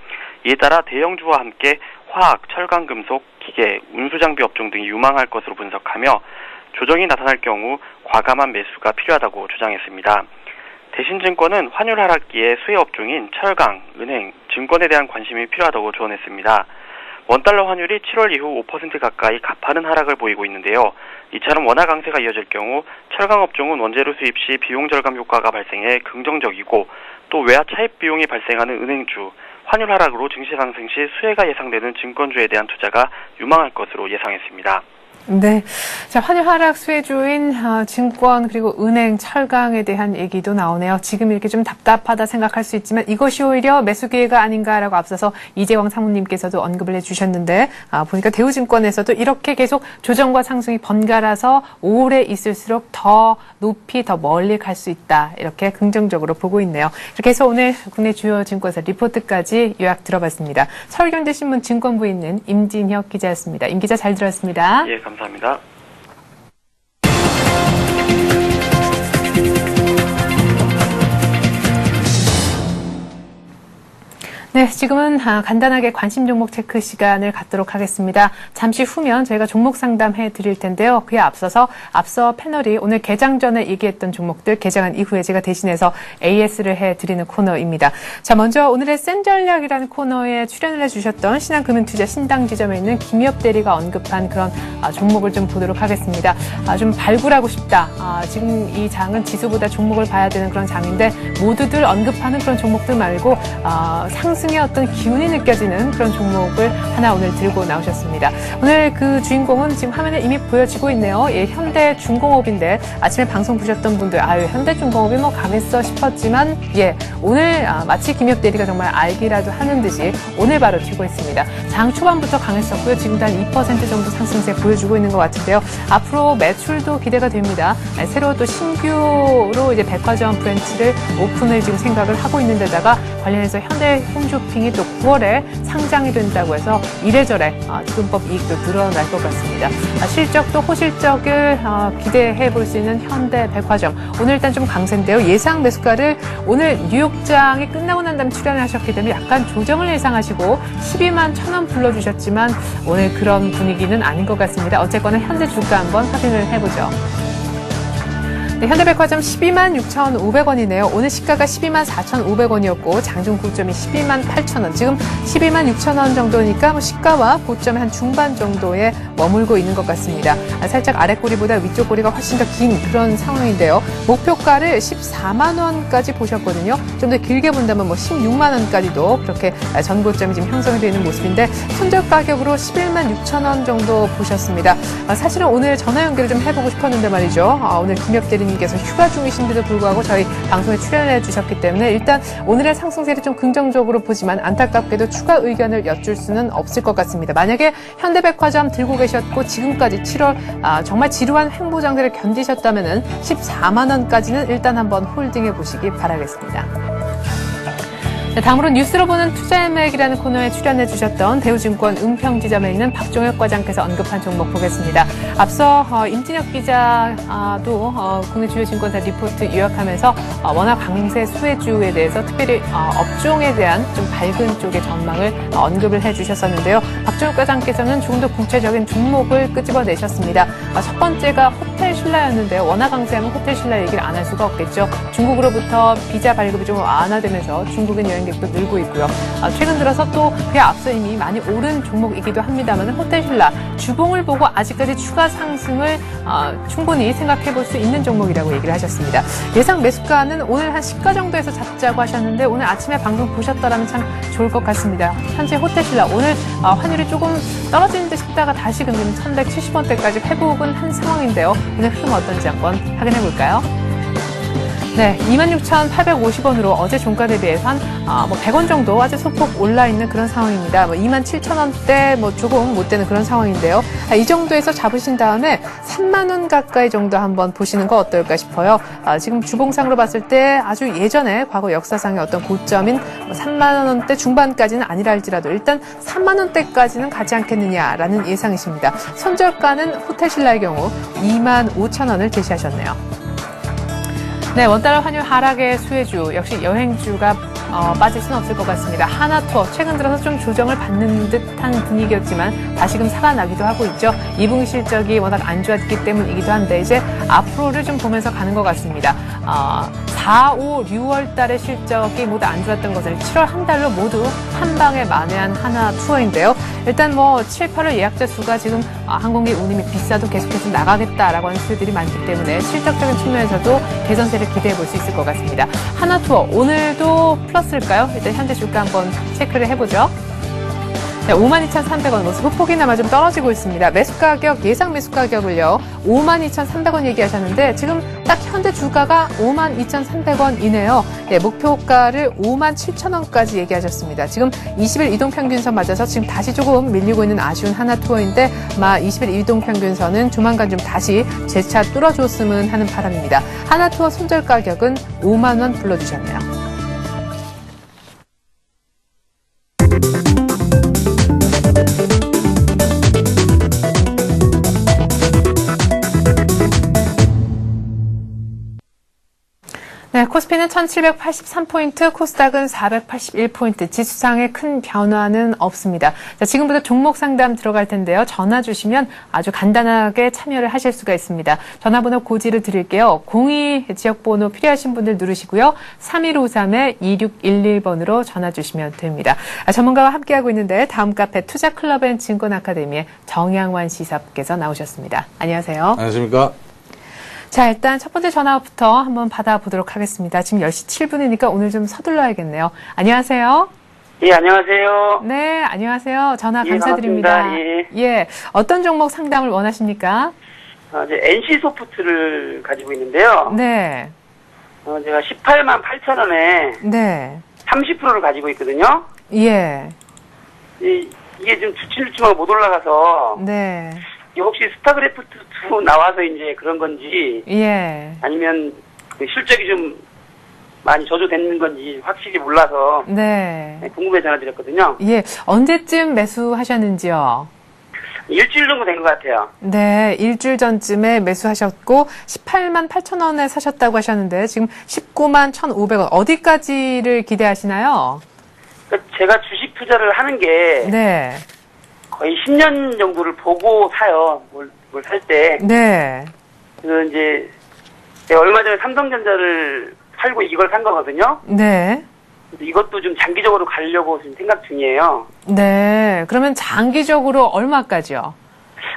이에 따라 대형주와 함께 화학, 철강, 금속, 기계, 운수장비 업종 등이 유망할 것으로 분석하며 조정이 나타날 경우 과감한 매수가 필요하다고 주장했습니다. 대신증권은 환율 하락기에 수혜 업종인 철강, 은행, 증권에 대한 관심이 필요하다고 조언했습니다. 원달러 환율이 7월 이후 5% 가까이 가파른 하락을 보이고 있는데요. 이처럼 원화 강세가 이어질 경우 철강 업종은 원재료 수입 시 비용 절감 효과가 발생해 긍정적이고 또 외화 차입 비용이 발생하는 은행주, 환율 하락으로 증시 상승 시 수혜가 예상되는 증권주에 대한 투자가 유망할 것으로 예상했습니다. 네. 자, 환율 하락 수혜주인 증권 그리고 은행, 철강에 대한 얘기도 나오네요. 지금 이렇게 좀 답답하다 생각할 수 있지만 이것이 오히려 매수 기회가 아닌가라고 앞서서 이재광 상무님께서도 언급을 해주셨는데 보니까 대우증권에서도 이렇게 계속 조정과 상승이 번갈아서 오래 있을수록 더 높이 더 멀리 갈 수 있다. 이렇게 긍정적으로 보고 있네요. 이렇게 해서 오늘 국내 주요 증권사 리포트까지 요약 들어봤습니다. 서울경제신문 증권부에 있는 임진혁 기자였습니다. 임 기자 잘 들었습니다. 예, 감사합니다. 네, 지금은 간단하게 관심 종목 체크 시간을 갖도록 하겠습니다. 잠시 후면 저희가 종목 상담해 드릴 텐데요. 그에 앞서 패널이 오늘 개장 전에 얘기했던 종목들 개장한 이후에 제가 대신해서 AS를 해 드리는 코너입니다. 자, 먼저 오늘의 센 전략이라는 코너에 출연을 해 주셨던 신한금융투자 신당지점에 있는 김엽 대리가 언급한 그런 종목을 좀 보도록 하겠습니다. 좀 발굴하고 싶다. 지금 이 장은 지수보다 종목을 봐야 되는 그런 장인데 모두들 언급하는 그런 종목들 말고 상승의 어떤 기운이 느껴지는 그런 종목을 하나 오늘 들고 나오셨습니다. 오늘 그 주인공은 지금 화면에 이미 보여지고 있네요. 예, 현대중공업인데 아침에 방송 보셨던 분들 현대중공업이 뭐 강했어 싶었지만 예, 오늘 마치 김엽 대리가 정말 알기라도 하는 듯이 오늘 바로 튀고 있습니다. 장 초반부터 강했었고요. 지금도 한 2% 정도 상승세 보여주고 있는 것 같은데요. 앞으로 매출도 기대가 됩니다. 새로 또 신규로 이제 백화점 브랜치를 오픈을 지금 생각을 하고 있는 데다가 관련해서 현대 홈쇼핑이 또 9월에 상장이 된다고 해서 이래저래 지분법 이익도 늘어날 것 같습니다. 실적도 호실적을 기대해 볼 수 있는 현대 백화점. 오늘 일단 좀 강세인데요. 예상 매수가를 오늘 뉴욕장이 끝나고 난 다음에 출연하셨기 때문에 약간 조정을 예상하시고 12만 1,000원 불러주셨지만 오늘 그런 분위기는 아닌 것 같습니다. 어쨌거나 현재 주가 한번 확인을 해보죠. 네, 현대백화점 12만 6,500원이네요. 오늘 시가가 12만 4,500원이었고 장중 고점이 12만 8,000원. 지금 12만 6,000원 정도니까 뭐 시가와 고점의 한 중반 정도에 머물고 있는 것 같습니다. 살짝 아래 꼬리보다 위쪽 꼬리가 훨씬 더 긴 그런 상황인데요. 목표가를 14만 원까지 보셨거든요. 좀 더 길게 본다면 뭐 16만 원까지도 그렇게 전고점이 지금 형성이 되어 있는 모습인데 손절 가격으로 11만 6천 원 정도 보셨습니다. 사실은 오늘 전화 연결을 좀 해보고 싶었는데 말이죠. 오늘 김혁 대리님께서 휴가 중이신데도 불구하고 저희 방송에 출연해 주셨기 때문에 일단 오늘의 상승세를 좀 긍정적으로 보지만 안타깝게도 추가 의견을 여쭐 수는 없을 것 같습니다. 만약에 현대백화점 들고 계셨고 지금까지 7월 정말 지루한 횡보 장세를 견디셨다면은 14만 원까지는 일단 한번 홀딩해 보시기 바라겠습니다. 네, 다음으로 뉴스로 보는 투자의맥이라는 코너에 출연해 주셨던 대우증권 은평지점에 있는 박종혁 과장께서 언급한 종목 보겠습니다. 앞서 임진혁 기자도 국내 주요 증권사 리포트 요약하면서 워낙 강세 수혜주에 대해서 특별히 업종에 대한 좀 밝은 쪽의 전망을 언급을 해 주셨었는데요. 박종혁 과장께서는 조금 더 구체적인 종목을 끄집어내셨습니다. 첫 번째가 호텔 신라였는데요. 워낙 강세하면 호텔 신라 얘기를 안 할 수가 없겠죠. 중국으로부터 비자 발급이 좀 완화되면서 중국인 여행객도 늘고 있고요. 최근 들어서 또 그에 앞서 이미 많이 오른 종목이기도 합니다만 호텔 신라 주봉을 보고 아직까지 추가 상승을 충분히 생각해 볼 수 있는 종목이라고 얘기를 하셨습니다. 예상 매수가는 오늘 한 시가 정도에서 잡자고 하셨는데 오늘 아침에 방송 보셨더라면 참 좋을 것 같습니다. 현재 호텔 신라 오늘 환율이 조금 떨어지는 듯 싶다가 다시 근데 1170원대까지 회복은 한 상황인데요. 오늘 흐름 어떤지 한번 확인해 볼까요? 네, 26,850원으로 어제 종가 대비해서 한 100원 정도 아주 소폭 올라 있는 그런 상황입니다. 27,000원대 조금 못 되는 그런 상황인데요. 이 정도에서 잡으신 다음에 3만 원 가까이 정도 한번 보시는 거 어떨까 싶어요. 지금 주봉상으로 봤을 때 아주 예전에 과거 역사상의 어떤 고점인 3만 원대 중반까지는 아니라 할지라도 일단 3만 원대까지는 가지 않겠느냐라는 예상이십니다. 손절가는 호텔 신라의 경우 2만 5천 원을 제시하셨네요. 네, 원달러 환율 하락의 수혜주, 역시 여행주가 빠질 수는 없을 것 같습니다. 하나투어, 최근 들어서 좀 조정을 받는 듯한 분위기였지만 다시금 살아나기도 하고 있죠. 2분기 실적이 워낙 안 좋았기 때문이기도 한데 이제 앞으로를 좀 보면서 가는 것 같습니다. 4, 5, 6월 달의 실적이 모두 안 좋았던 것을 7월 한 달로 모두 한 방에 만회한 하나투어인데요. 일단 7, 8월 예약자 수가 지금 항공기 운임이 비싸도 계속해서 나가겠다라고 하는 수들이 많기 때문에 실적적인 측면에서도 개선세를 기대해 볼 수 있을 것 같습니다. 하나투어 오늘도 플러스일까요? 일단 현재 주가 한번 체크를 해보죠. 네, 52,300원 모습 후폭이나마 좀 떨어지고 있습니다. 매수 가격, 예상 매수 가격을요. 52,300원 얘기하셨는데 지금 딱 현재 주가가 52,300원이네요. 네, 목표가를 57,000원까지 얘기하셨습니다. 지금 20일 이동평균선 맞아서 지금 다시 조금 밀리고 있는 아쉬운 하나투어인데 20일 이동평균선은 조만간 좀 다시 재차 뚫어줬으면 하는 바람입니다. 하나투어 손절 가격은 5만 원 불러주셨네요. 네, 코스피는 1783포인트, 코스닥은 481포인트, 지수상에 큰 변화는 없습니다. 자, 지금부터 종목 상담 들어갈 텐데요. 전화 주시면 아주 간단하게 참여를 하실 수가 있습니다. 전화번호 고지를 드릴게요. 02 지역번호 필요하신 분들 누르시고요. 3153-2611번으로 전화 주시면 됩니다. 전문가와 함께하고 있는데 다음 카페 투자클럽 앤 증권아카데미의 정양환 시사께서 나오셨습니다. 안녕하세요. 안녕하십니까? 자, 일단 첫 번째 전화부터 한번 받아보도록 하겠습니다. 지금 10시 7분이니까 오늘 좀 서둘러야겠네요. 안녕하세요. 예, 안녕하세요. 네, 안녕하세요. 전화 감사드립니다. 반갑습니다. 예, 어떤 종목 상담을 원하십니까? 이제 NC소프트를 가지고 있는데요. 네. 제가 18만 8천 원에 네. 30%를 가지고 있거든요. 예. 이게 좀 주춤주춤하고 못 올라가서 네. 이게 혹시 스타그래프트2 나와서 이제 그런 건지 예. 아니면 그 실적이 좀 많이 저조됐는 건지 확실히 몰라서 네. 궁금해 전화드렸거든요. 예. 언제쯤 매수하셨는지요? 일주일 정도 된 것 같아요. 네, 일주일 전쯤에 매수하셨고 18만 8천 원에 사셨다고 하셨는데 지금 19만 1,500원 어디까지를 기대하시나요? 그러니까 제가 주식 투자를 하는 게 네. 거의 10년 정도를 보고 사요. 뭘 살 때. 네. 그래서 이제 네, 얼마 전에 삼성전자를 팔고 이걸 산 거거든요. 네. 이것도 좀 장기적으로 가려고 지금 생각 중이에요. 네. 그러면 장기적으로 얼마까지요?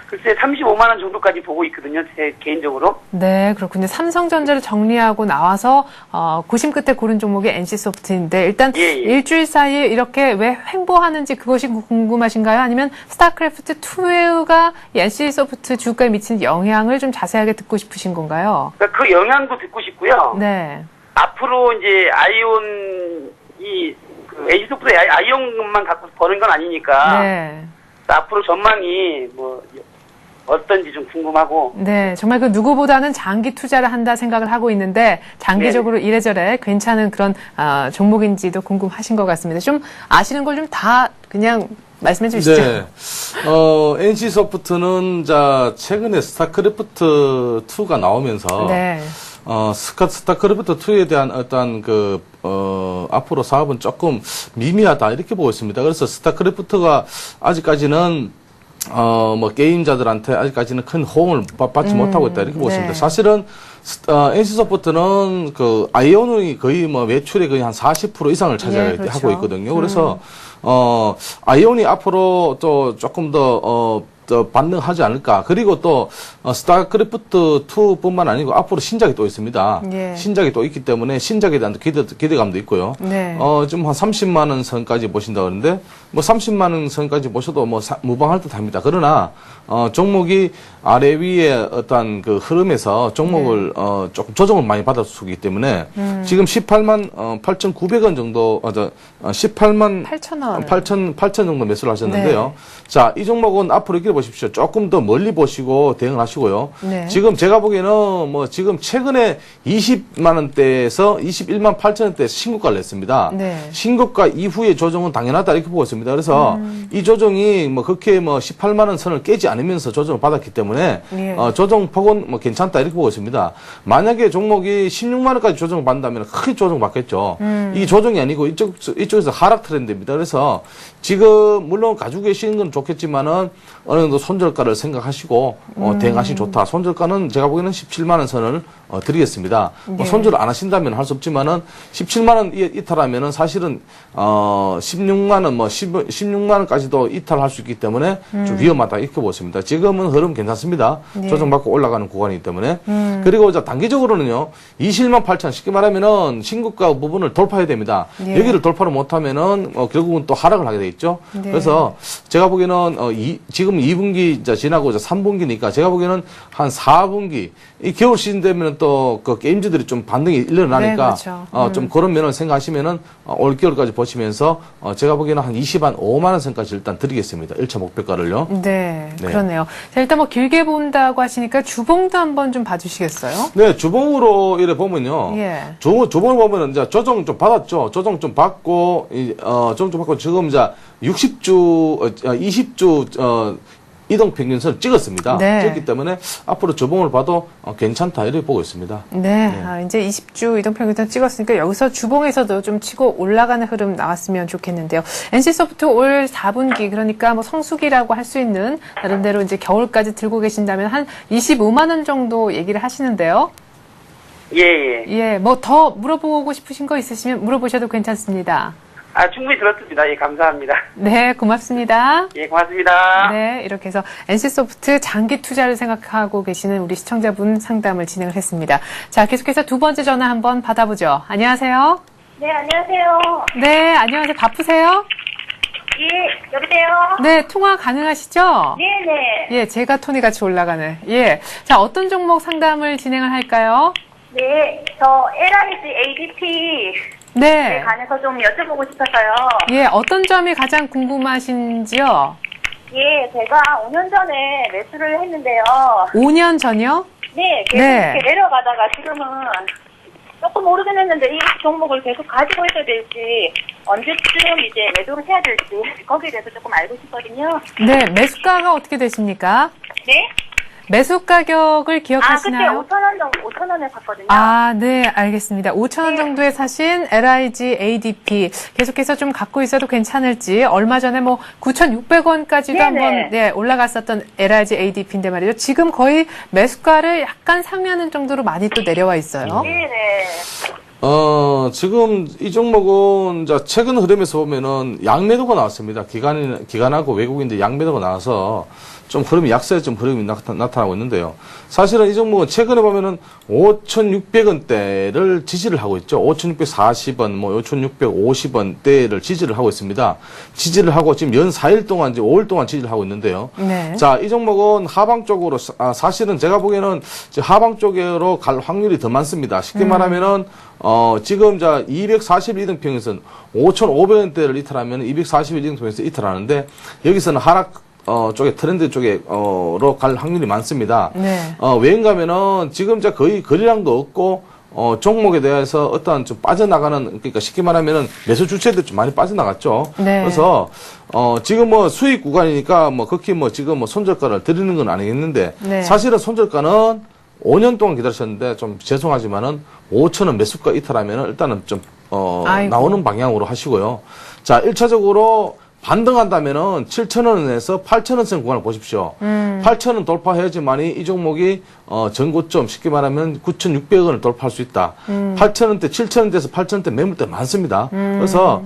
글쎄 35만 원 정도까지 보고 있거든요. 제 개인적으로. 네, 그렇군요. 삼성전자를 정리하고 나와서 고심 끝에 고른 종목이 NC소프트인데 일단 예. 일주일 사이에 이렇게 왜 횡보하는지 그것이 궁금하신가요? 아니면 스타크래프트2가 NC소프트 주가에 미치는 영향을 좀 자세하게 듣고 싶으신 건가요? 그러니까 그 영향도 듣고 싶고요. 네. 앞으로 이제 아이온이 그 NC소프트 아이온만 갖고 버는 건 아니니까. 네. 앞으로 전망이 뭐 어떤지 좀 궁금하고. 네, 정말 그 누구보다는 장기 투자를 한다 생각을 하고 있는데 장기적으로 이래저래 괜찮은 그런 종목인지도 궁금하신 것 같습니다. 좀 아시는 걸 좀 다 그냥 말씀해 주시죠. 네. NC소프트는 최근에 스타크래프트 2가 나오면서 네. 스타크래프트 2에 대한 어떤 앞으로 사업은 조금 미미하다 이렇게 보고 있습니다. 그래서 스타크래프트가 아직까지는 게임자들한테 아직까지는 큰 호응을 받지 못하고 있다 이렇게 보고 있습니다. 네. 사실은 NC소프트는 아이온이 거의 매출의 거의 한 40% 이상을 차지하고 그렇죠. 있거든요. 그래서 아이온이 앞으로 또 조금 더 반등하지 않을까. 그리고 또 스타크래프트 2뿐만 아니고 앞으로 신작이 또 있습니다. 예. 신작이 또 있기 때문에 신작에 대한 기대감도 있고요. 네. 좀 한 30만 원 선까지 보신다 그러는데 30만 원 선까지 보셔도 무방할 듯합니다. 그러나 종목이 아래 위에 어떤 그 흐름에서 종목을 조금 조정을 많이 받았기 때문에 지금 18만 8,900원 정도 18만 8,000원 8천 정도 매수를 하셨는데요. 네. 자, 이 종목은 앞으로 이렇게 보십시오. 조금 더 멀리 보시고 대응을 하시고요. 네. 지금 제가 보기에는 지금 최근에 20만 원대에서 21만 8천 원대 신고가를 냈습니다. 네. 신고가 이후의 조정은 당연하다 이렇게 보고 있습니다. 그래서 이 조정이 그렇게 18만 원 선을 깨지 않으면서 조정을 받았기 때문에 예. 조정폭은 괜찮다 이렇게 보고 있습니다. 만약에 종목이 16만 원까지 조정을 받는다면 크게 조정 받겠죠. 이 조정이 아니고 이쪽에서 하락 트렌드입니다. 그래서 지금 물론 가지고 계시는 건 좋겠지만은 어느 정도 손절가를 생각하시고 대응하시면 좋다. 손절가는 제가 보기에는 17만 원 선을 드리겠습니다. 네. 손절을 안 하신다면 할 수 없지만은 17만 원 이탈하면은 사실은 16만 원 16만 원까지도 이탈할 수 있기 때문에 좀 위험하다 이렇게 보십니다. 지금은 흐름 괜찮습니다. 네. 조정받고 올라가는 구간이기 때문에 그리고 단기적으로는요 21만 8천 쉽게 말하면은 신고가 부분을 돌파해야 됩니다. 네. 여기를 돌파를 못하면은 결국은 또 하락을 하게 돼 있죠. 네. 그래서 제가 보기에는 지금 2분기 지나고 3분기니까 제가 보기에는 한 4분기 이 겨울 시즌 되면 또 그 게임즈들이 좀 반등이 일어나니까 네, 그렇죠. 좀 그런 면을 생각하시면은 올 겨울까지 보시면서 제가 보기에는 한 25만 원 선까지 일단 드리겠습니다. 1차 목표가를요. 네, 네. 그렇네요. 자, 일단 길게 본다고 하시니까 주봉도 한번 좀 봐주시겠어요? 네, 주봉으로 이래 보면요. 예. 주봉을 보면은 조정 좀 받았죠. 조정 좀 받고 조정 좀 받고 지금 60주 20주 이동 평균선을 찍었습니다. 네. 찍기 때문에 앞으로 주봉을 봐도 괜찮다 이렇게 보고 있습니다. 네, 이제 20주 이동평균선 찍었으니까 여기서 주봉에서도 좀 치고 올라가는 흐름 나왔으면 좋겠는데요. NC소프트 올 4분기 그러니까 성수기라고 할 수 있는 나름대로 이제 겨울까지 들고 계신다면 한 25만 원 정도 얘기를 하시는데요. 예. 예, 더 물어보고 싶으신 거 있으시면 물어보셔도 괜찮습니다. 충분히 들었습니다. 예, 감사합니다. 네, 고맙습니다. 예, 고맙습니다. 네, 이렇게 해서 NC소프트 장기 투자를 생각하고 계시는 우리 시청자분 상담을 진행을 했습니다. 자, 계속해서 두 번째 전화 한번 받아보죠. 안녕하세요. 네, 안녕하세요. 네, 안녕하세요. 바쁘세요? 예, 여보세요? 네, 통화 가능하시죠? 네네. 예, 제가 톤이 같이 올라가는. 예. 자, 어떤 종목 상담을 진행을 할까요? 네, 저 LIG ADP에 네. 관해서 좀 여쭤보고 싶어서요. 예, 어떤 점이 가장 궁금하신지요? 예, 제가 5년 전에 매수를 했는데요. 5년 전이요? 네, 계속 네. 이렇게 내려가다가 지금은 조금 오르긴 했는데 이 종목을 계속 가지고 있어야 될지 언제쯤 이제 매도를 해야 될지 거기에 대해서 조금 알고 싶거든요. 네, 매수가가 어떻게 되십니까? 네? 매수 가격을 기억하시나요? 그때 5,000원 정도, 5,000원에 샀거든요. 아, 네, 알겠습니다. 5,000원 정도에 사신 LIG ADP 계속해서 좀 갖고 있어도 괜찮을지, 얼마 전에 뭐 9,600원까지도 네네. 한번 네, 올라갔었던 LIG ADP인데 말이죠. 지금 거의 매수가를 약간 상회하는 정도로 많이 또 내려와 있어요. 네네. 지금 이 종목은 이제 최근 흐름에서 보면은 양매도가 나왔습니다. 기관하고 외국인들 양매도가 나와서 좀 흐름이 약세 좀 흐름이 나타나고 있는데요. 사실은 이 종목은 최근에 보면은 5,600원대를 지지를 하고 있죠. 5,640원, 뭐 5,650원대를 지지를 하고 있습니다. 지지를 하고 지금 연 4일 동안 이제 5일 동안 지지를 하고 있는데요. 네. 자, 이 종목은 하방 쪽으로 사실은 제가 보기에는 이제 하방 쪽으로 갈 확률이 더 많습니다. 쉽게 말하면은 지금 자 241등평에서는 5,500원대를 이탈하면 241등평에서 이탈하는데 여기서는 하락 쪽에 트렌드 쪽에로 갈 확률이 많습니다. 네. 왜인가면은 지금 자 거의 거래량도 없고 종목에 대해서 어떠한 좀 빠져나가는 그러니까 쉽게 말하면은 매수 주체들 좀 많이 빠져나갔죠. 네. 그래서 지금 뭐 수익 구간이니까 뭐 극히 뭐 지금 뭐 손절가를 드리는 건 아니겠는데 네. 사실은 손절가는 5년 동안 기다리셨는데 좀 죄송하지만은 5,000원 매수가 이탈하면은 일단은 좀 아이고. 나오는 방향으로 하시고요. 자, 1차적으로 반등한다면은 7,000원에서 8,000원 구간을 보십시오. 8,000원 돌파해야지만이 이 종목이 전고점 쉽게 말하면 9,600원을 돌파할 수 있다. 8,000원대, 7,000원대에서 8,000원대 매물대 많습니다. 그래서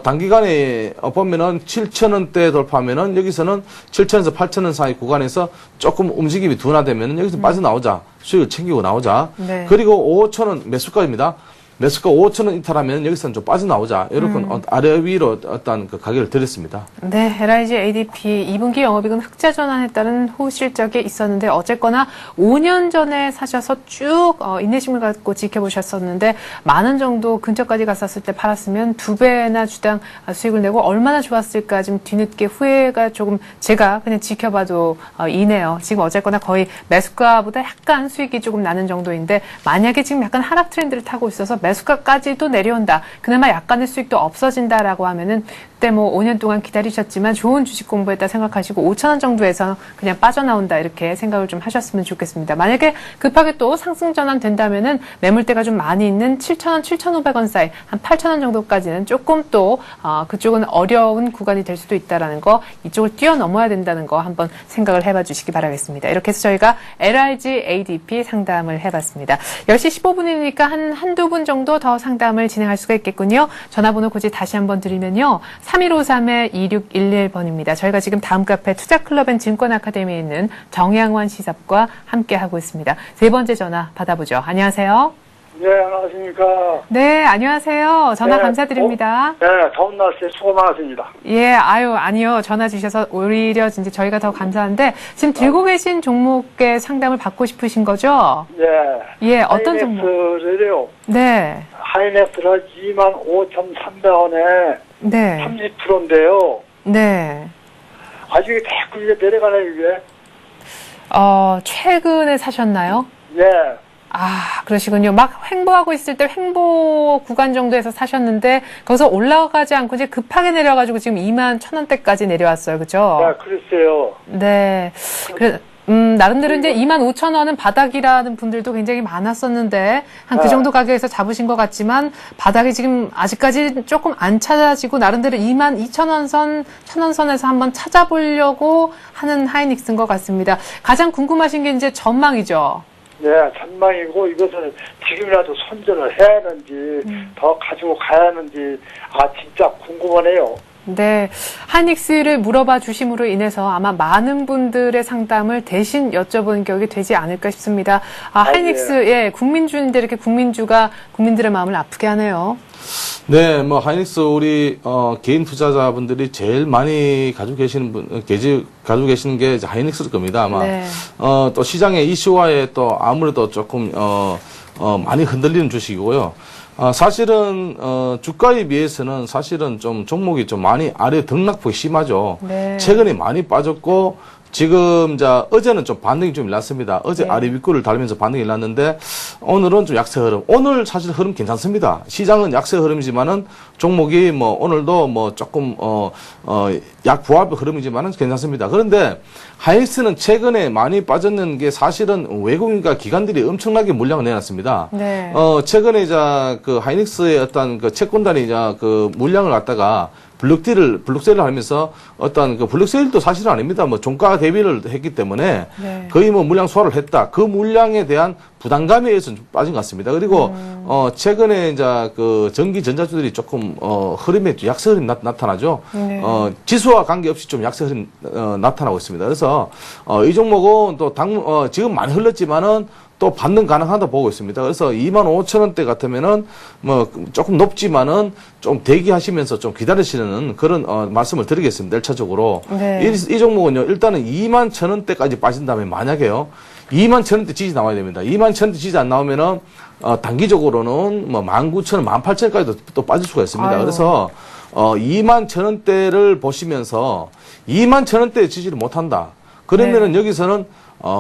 단기간에 보면은 7,000원대 돌파하면은 여기서는 7,000원에서 8,000원 사이 구간에서 조금 움직임이 둔화되면은 여기서 빠져나오자. 수익을 챙기고 나오자. 네. 그리고 5,000원 매수가입니다. 매수가 5,000원 이탈하면 여기서는 좀 빠져나오자. 이렇게 아래 위로 어떤 그 가격을 드렸습니다. 네, LIG ADP 2분기 영업이익은 흑자 전환에 따른 호실적이 있었는데 어쨌거나 5년 전에 사셔서 쭉 인내심을 갖고 지켜보셨었는데 10,000원 정도 근처까지 갔었을 때 팔았으면 2배나 주당 수익을 내고 얼마나 좋았을까 지금 뒤늦게 후회가 조금 제가 그냥 지켜봐도 이네요. 지금 어쨌거나 거의 매수가보다 약간 수익이 조금 나는 정도인데 만약에 지금 약간 하락 트렌드를 타고 있어서 매수가까지도 내려온다. 그나마 약간의 수익도 없어진다라고 하면은 그때 뭐 5년 동안 기다리셨지만 좋은 주식 공부했다 생각하시고 5,000원 정도에서 그냥 빠져나온다 이렇게 생각을 좀 하셨으면 좋겠습니다. 만약에 급하게 또 상승 전환 된다면은 매물대가 좀 많이 있는 7,000원, 7,500원 사이 한 8,000원 정도까지는 조금 또 그쪽은 어려운 구간이 될 수도 있다라는 거 이쪽을 뛰어넘어야 된다는 거 한번 생각을 해봐 주시기 바라겠습니다. 이렇게 해서 저희가 LIG ADP 상담을 해봤습니다. 10시 15분이니까 한두 분 정도 더 상담을 진행할 수가 있겠군요. 전화번호 굳이 다시 한번 드리면요. 3153-2611번입니다. 저희가 지금 다음 카페 투자클럽 앤 증권아카데미에 있는 정양환 시삽과 함께하고 있습니다. 세 번째 전화 받아보죠. 안녕하세요. 네, 안녕하십니까. 네, 안녕하세요. 전화 네, 감사드립니다. 네, 더운 날씨에 수고 많으십니다. 예, 아니요. 전화 주셔서 오히려 이제 저희가 더 감사한데 지금 들고 계신 종목의 상담을 받고 싶으신 거죠? 예, 어떤 종목? 하이넥스를요. 네. 하이넥스를 25,300원에 네. 30%인데요. 네. 아주 자꾸 이제 내려가네요, 이게. 최근에 사셨나요? 예. 아, 그러시군요. 막 횡보하고 있을 때 횡보 구간 정도에서 사셨는데 거기서 올라가지 않고 이제 급하게 내려가지고 지금 21,000원대까지 내려왔어요. 그죠? 네, 그랬어요. 네. 나름대로 이제 25,000원은 바닥이라는 분들도 굉장히 많았었는데 한 그 정도 가격에서 잡으신 것 같지만 바닥이 지금 아직까지 조금 안 찾아지고 나름대로 22,000원 선, 1,000원 선에서 한번 찾아보려고 하는 하이닉스인 것 같습니다. 가장 궁금하신 게 이제 전망이죠. 네, 전망이고 이것을 지금이라도 손절을 해야 하는지 더 가지고 가야 하는지 진짜 궁금하네요. 네, 하이닉스를 물어봐 주심으로 인해서 아마 많은 분들의 상담을 대신 여쭤본 격이 되지 않을까 싶습니다. 하이닉스, 예, 국민주인데 이렇게 국민주가 국민들의 마음을 아프게 하네요. 네, 뭐 하이닉스 우리 개인 투자자분들이 제일 많이 가지고 계시는 가지고 계시는 게 이제 하이닉스일 겁니다. 아마 네. 또 시장의 이슈화에 또 아무래도 조금 많이 흔들리는 주식이고요. 사실은 주가에 비해서는 사실은 좀 종목이 좀 많이 아래 등락폭이 심하죠. 네. 최근에 많이 빠졌고 지금 어제는 좀 반등이 좀 일났습니다. 어제 네. 아래 윗골을 달면서 반등이 일났는데 오늘은 좀 약세 흐름. 오늘 사실 흐름 괜찮습니다. 시장은 약세 흐름이지만은 종목이 뭐 오늘도 뭐 조금 약 부합의 흐름이지만은 괜찮습니다. 그런데 하이닉스는 최근에 많이 빠졌는 게 사실은 외국인과 기관들이 엄청나게 물량을 내놨습니다. 네. 최근에 그 하이닉스의 어떤 그 채권단이 그 물량을 갖다가 블록세일을 하면서 어떤 그 블록세일도 사실은 아닙니다. 뭐 종가 대비를 했기 때문에 네. 거의 뭐 물량 소화를 했다. 그 물량에 대한 부담감에 의해서 좀 빠진 것 같습니다. 그리고 최근에 이제 그 전기 전자주들이 조금 흐름에 약세 흐름이 나타나죠. 네. 지수와 관계없이 좀 약세 흐름이 나타나고 있습니다. 그래서 이 종목은 또 지금 많이 흘렀지만은 또 반등 가능하다 보고 있습니다. 그래서 25,000원대 같으면은 뭐 조금 높지만은 좀 대기하시면서 좀 기다리시는 그런 말씀을 드리겠습니다. 1차적으로. 네. 이 종목은요, 일단은 21,000원대까지 빠진 다음에 만약에요, 21,000원대 지지 나와야 됩니다. 21,000원대 지지 안 나오면은 단기적으로는 뭐 19,000원, 18,000원까지도 또 빠질 수가 있습니다. 아유. 그래서 21,000원대를 보시면서 21,000원대 지지를 못한다. 그러면은 네. 여기서는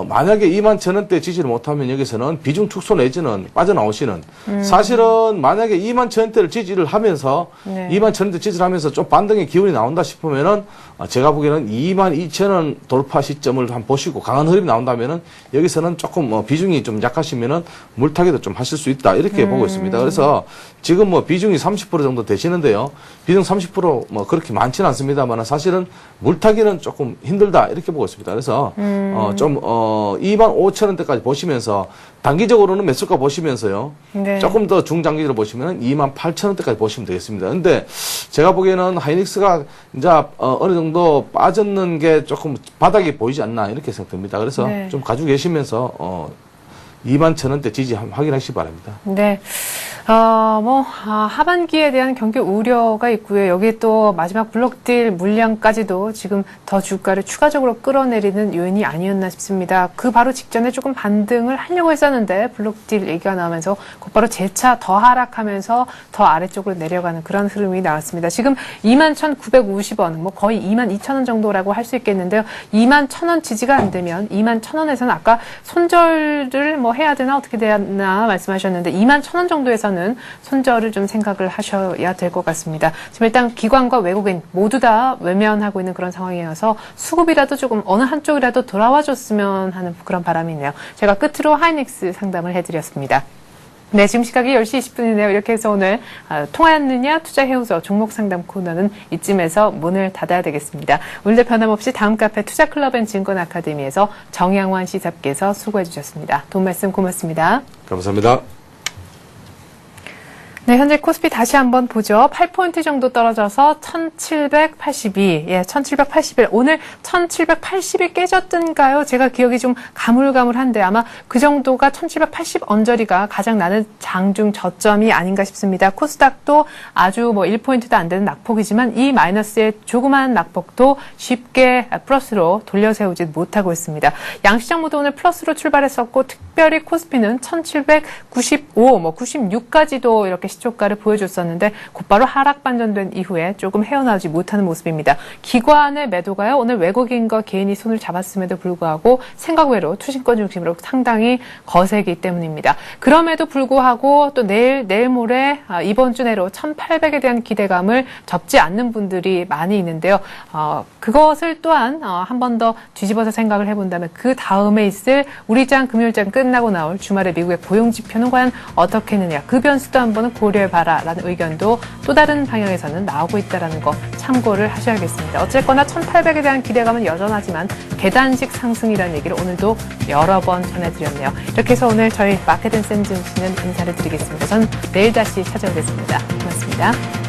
만약에 21,000원대 지지를 못하면 여기서는 비중 축소 내지는 빠져나오시는, 사실은 만약에 21,000원대를 지지를 하면서 네. 21,000원대 지지를 하면서 좀 반등의 기운이 나온다 싶으면은 제가 보기에는 22,000원 돌파 시점을 한번 보시고 강한 흐름이 나온다면은 여기서는 조금 비중이 좀 약하시면은 물타기도 좀 하실 수 있다, 이렇게 보고 있습니다. 그래서 지금 뭐 비중이 30% 정도 되시는데요. 비중 30% 그렇게 많지는 않습니다만 사실은 물타기는 조금 힘들다, 이렇게 보고 있습니다. 그래서 좀 25,000원대까지 보시면서 단기적으로는 매수가 보시면서요. 네. 조금 더 중장기적으로 보시면 28,000원대까지 보시면 되겠습니다. 근데 제가 보기에는 하이닉스가 이제 어느 정도 빠졌는 게 조금 바닥이 보이지 않나, 이렇게 생각됩니다. 그래서 네. 좀 가지고 계시면서 21,000원대 지지 확인하시기 바랍니다. 네. 하반기에 대한 경기 우려가 있고요. 여기에 또 마지막 블록딜 물량까지도 지금 더 주가를 추가적으로 끌어내리는 요인이 아니었나 싶습니다. 그 바로 직전에 조금 반등을 하려고 했었는데 블록딜 얘기가 나오면서 곧바로 재차 더 하락하면서 더 아래쪽으로 내려가는 그런 흐름이 나왔습니다. 지금 21,950원, 뭐 거의 22,000원 정도라고 할 수 있겠는데요. 21,000원 지지가 안 되면 21,000원에서는 아까 손절을 뭐 해야 되나 어떻게 되나 말씀하셨는데 21,000원 정도에서는 손절을 좀 생각을 하셔야 될 것 같습니다. 지금 일단 기관과 외국인 모두 다 외면하고 있는 그런 상황이어서 수급이라도 조금 어느 한쪽이라도 돌아와 줬으면 하는 그런 바람이 있네요. 제가 끝으로 하이닉스 상담을 해드렸습니다. 네, 지금 시각이 10시 20분이네요. 이렇게 해서 오늘 통하였느냐 투자해오서 종목 상담 코너는 이쯤에서 문을 닫아야 되겠습니다. 오늘도 변함없이 다음 카페 투자클럽앤증권 아카데미에서 정양환 시사께서 수고해 주셨습니다. 도움 말씀 고맙습니다. 감사합니다. 네, 현재 코스피 다시 한번 보죠. 8포인트 정도 떨어져서 1782, 1781. 오늘 1780이 깨졌던가요? 제가 기억이 좀 가물가물한데 아마 그 정도가 1780 언저리가 가장 나는 장중 저점이 아닌가 싶습니다. 코스닥도 아주 1포인트도 안 되는 낙폭이지만 이 마이너스의 조그만 낙폭도 쉽게 플러스로 돌려세우지 못하고 있습니다. 양시장 모두 오늘 플러스로 출발했었고 특별히 코스피는 1795, 96까지도 이렇게 시초가를 보여줬었는데 곧바로 하락 반전된 이후에 조금 헤어나오지 못하는 모습입니다. 기관의 매도가요. 오늘 외국인과 개인이 손을 잡았음에도 불구하고 생각 외로 투신권 중심으로 상당히 거세기 때문입니다. 그럼에도 불구하고 또 내일 모레 이번 주 내로 1800에 대한 기대감을 접지 않는 분들이 많이 있는데요. 그것을 또한 한 번 더 뒤집어서 생각을 해본다면 그 다음에 있을 우리장 금요일장 끝나고 나올 주말에 미국의 고용지표는 과연 어떻게 했느냐. 그 변수도 한 번은 고려해봐라라는 의견도 또 다른 방향에서는 나오고 있다는 거 참고를 하셔야겠습니다. 어쨌거나 1800에 대한 기대감은 여전하지만 계단식 상승이라는 얘기를 오늘도 여러 번 전해드렸네요. 이렇게 해서 오늘 저희 마켓앤센 증시는 인사를 드리겠습니다. 전 내일 다시 찾아오겠습니다. 고맙습니다.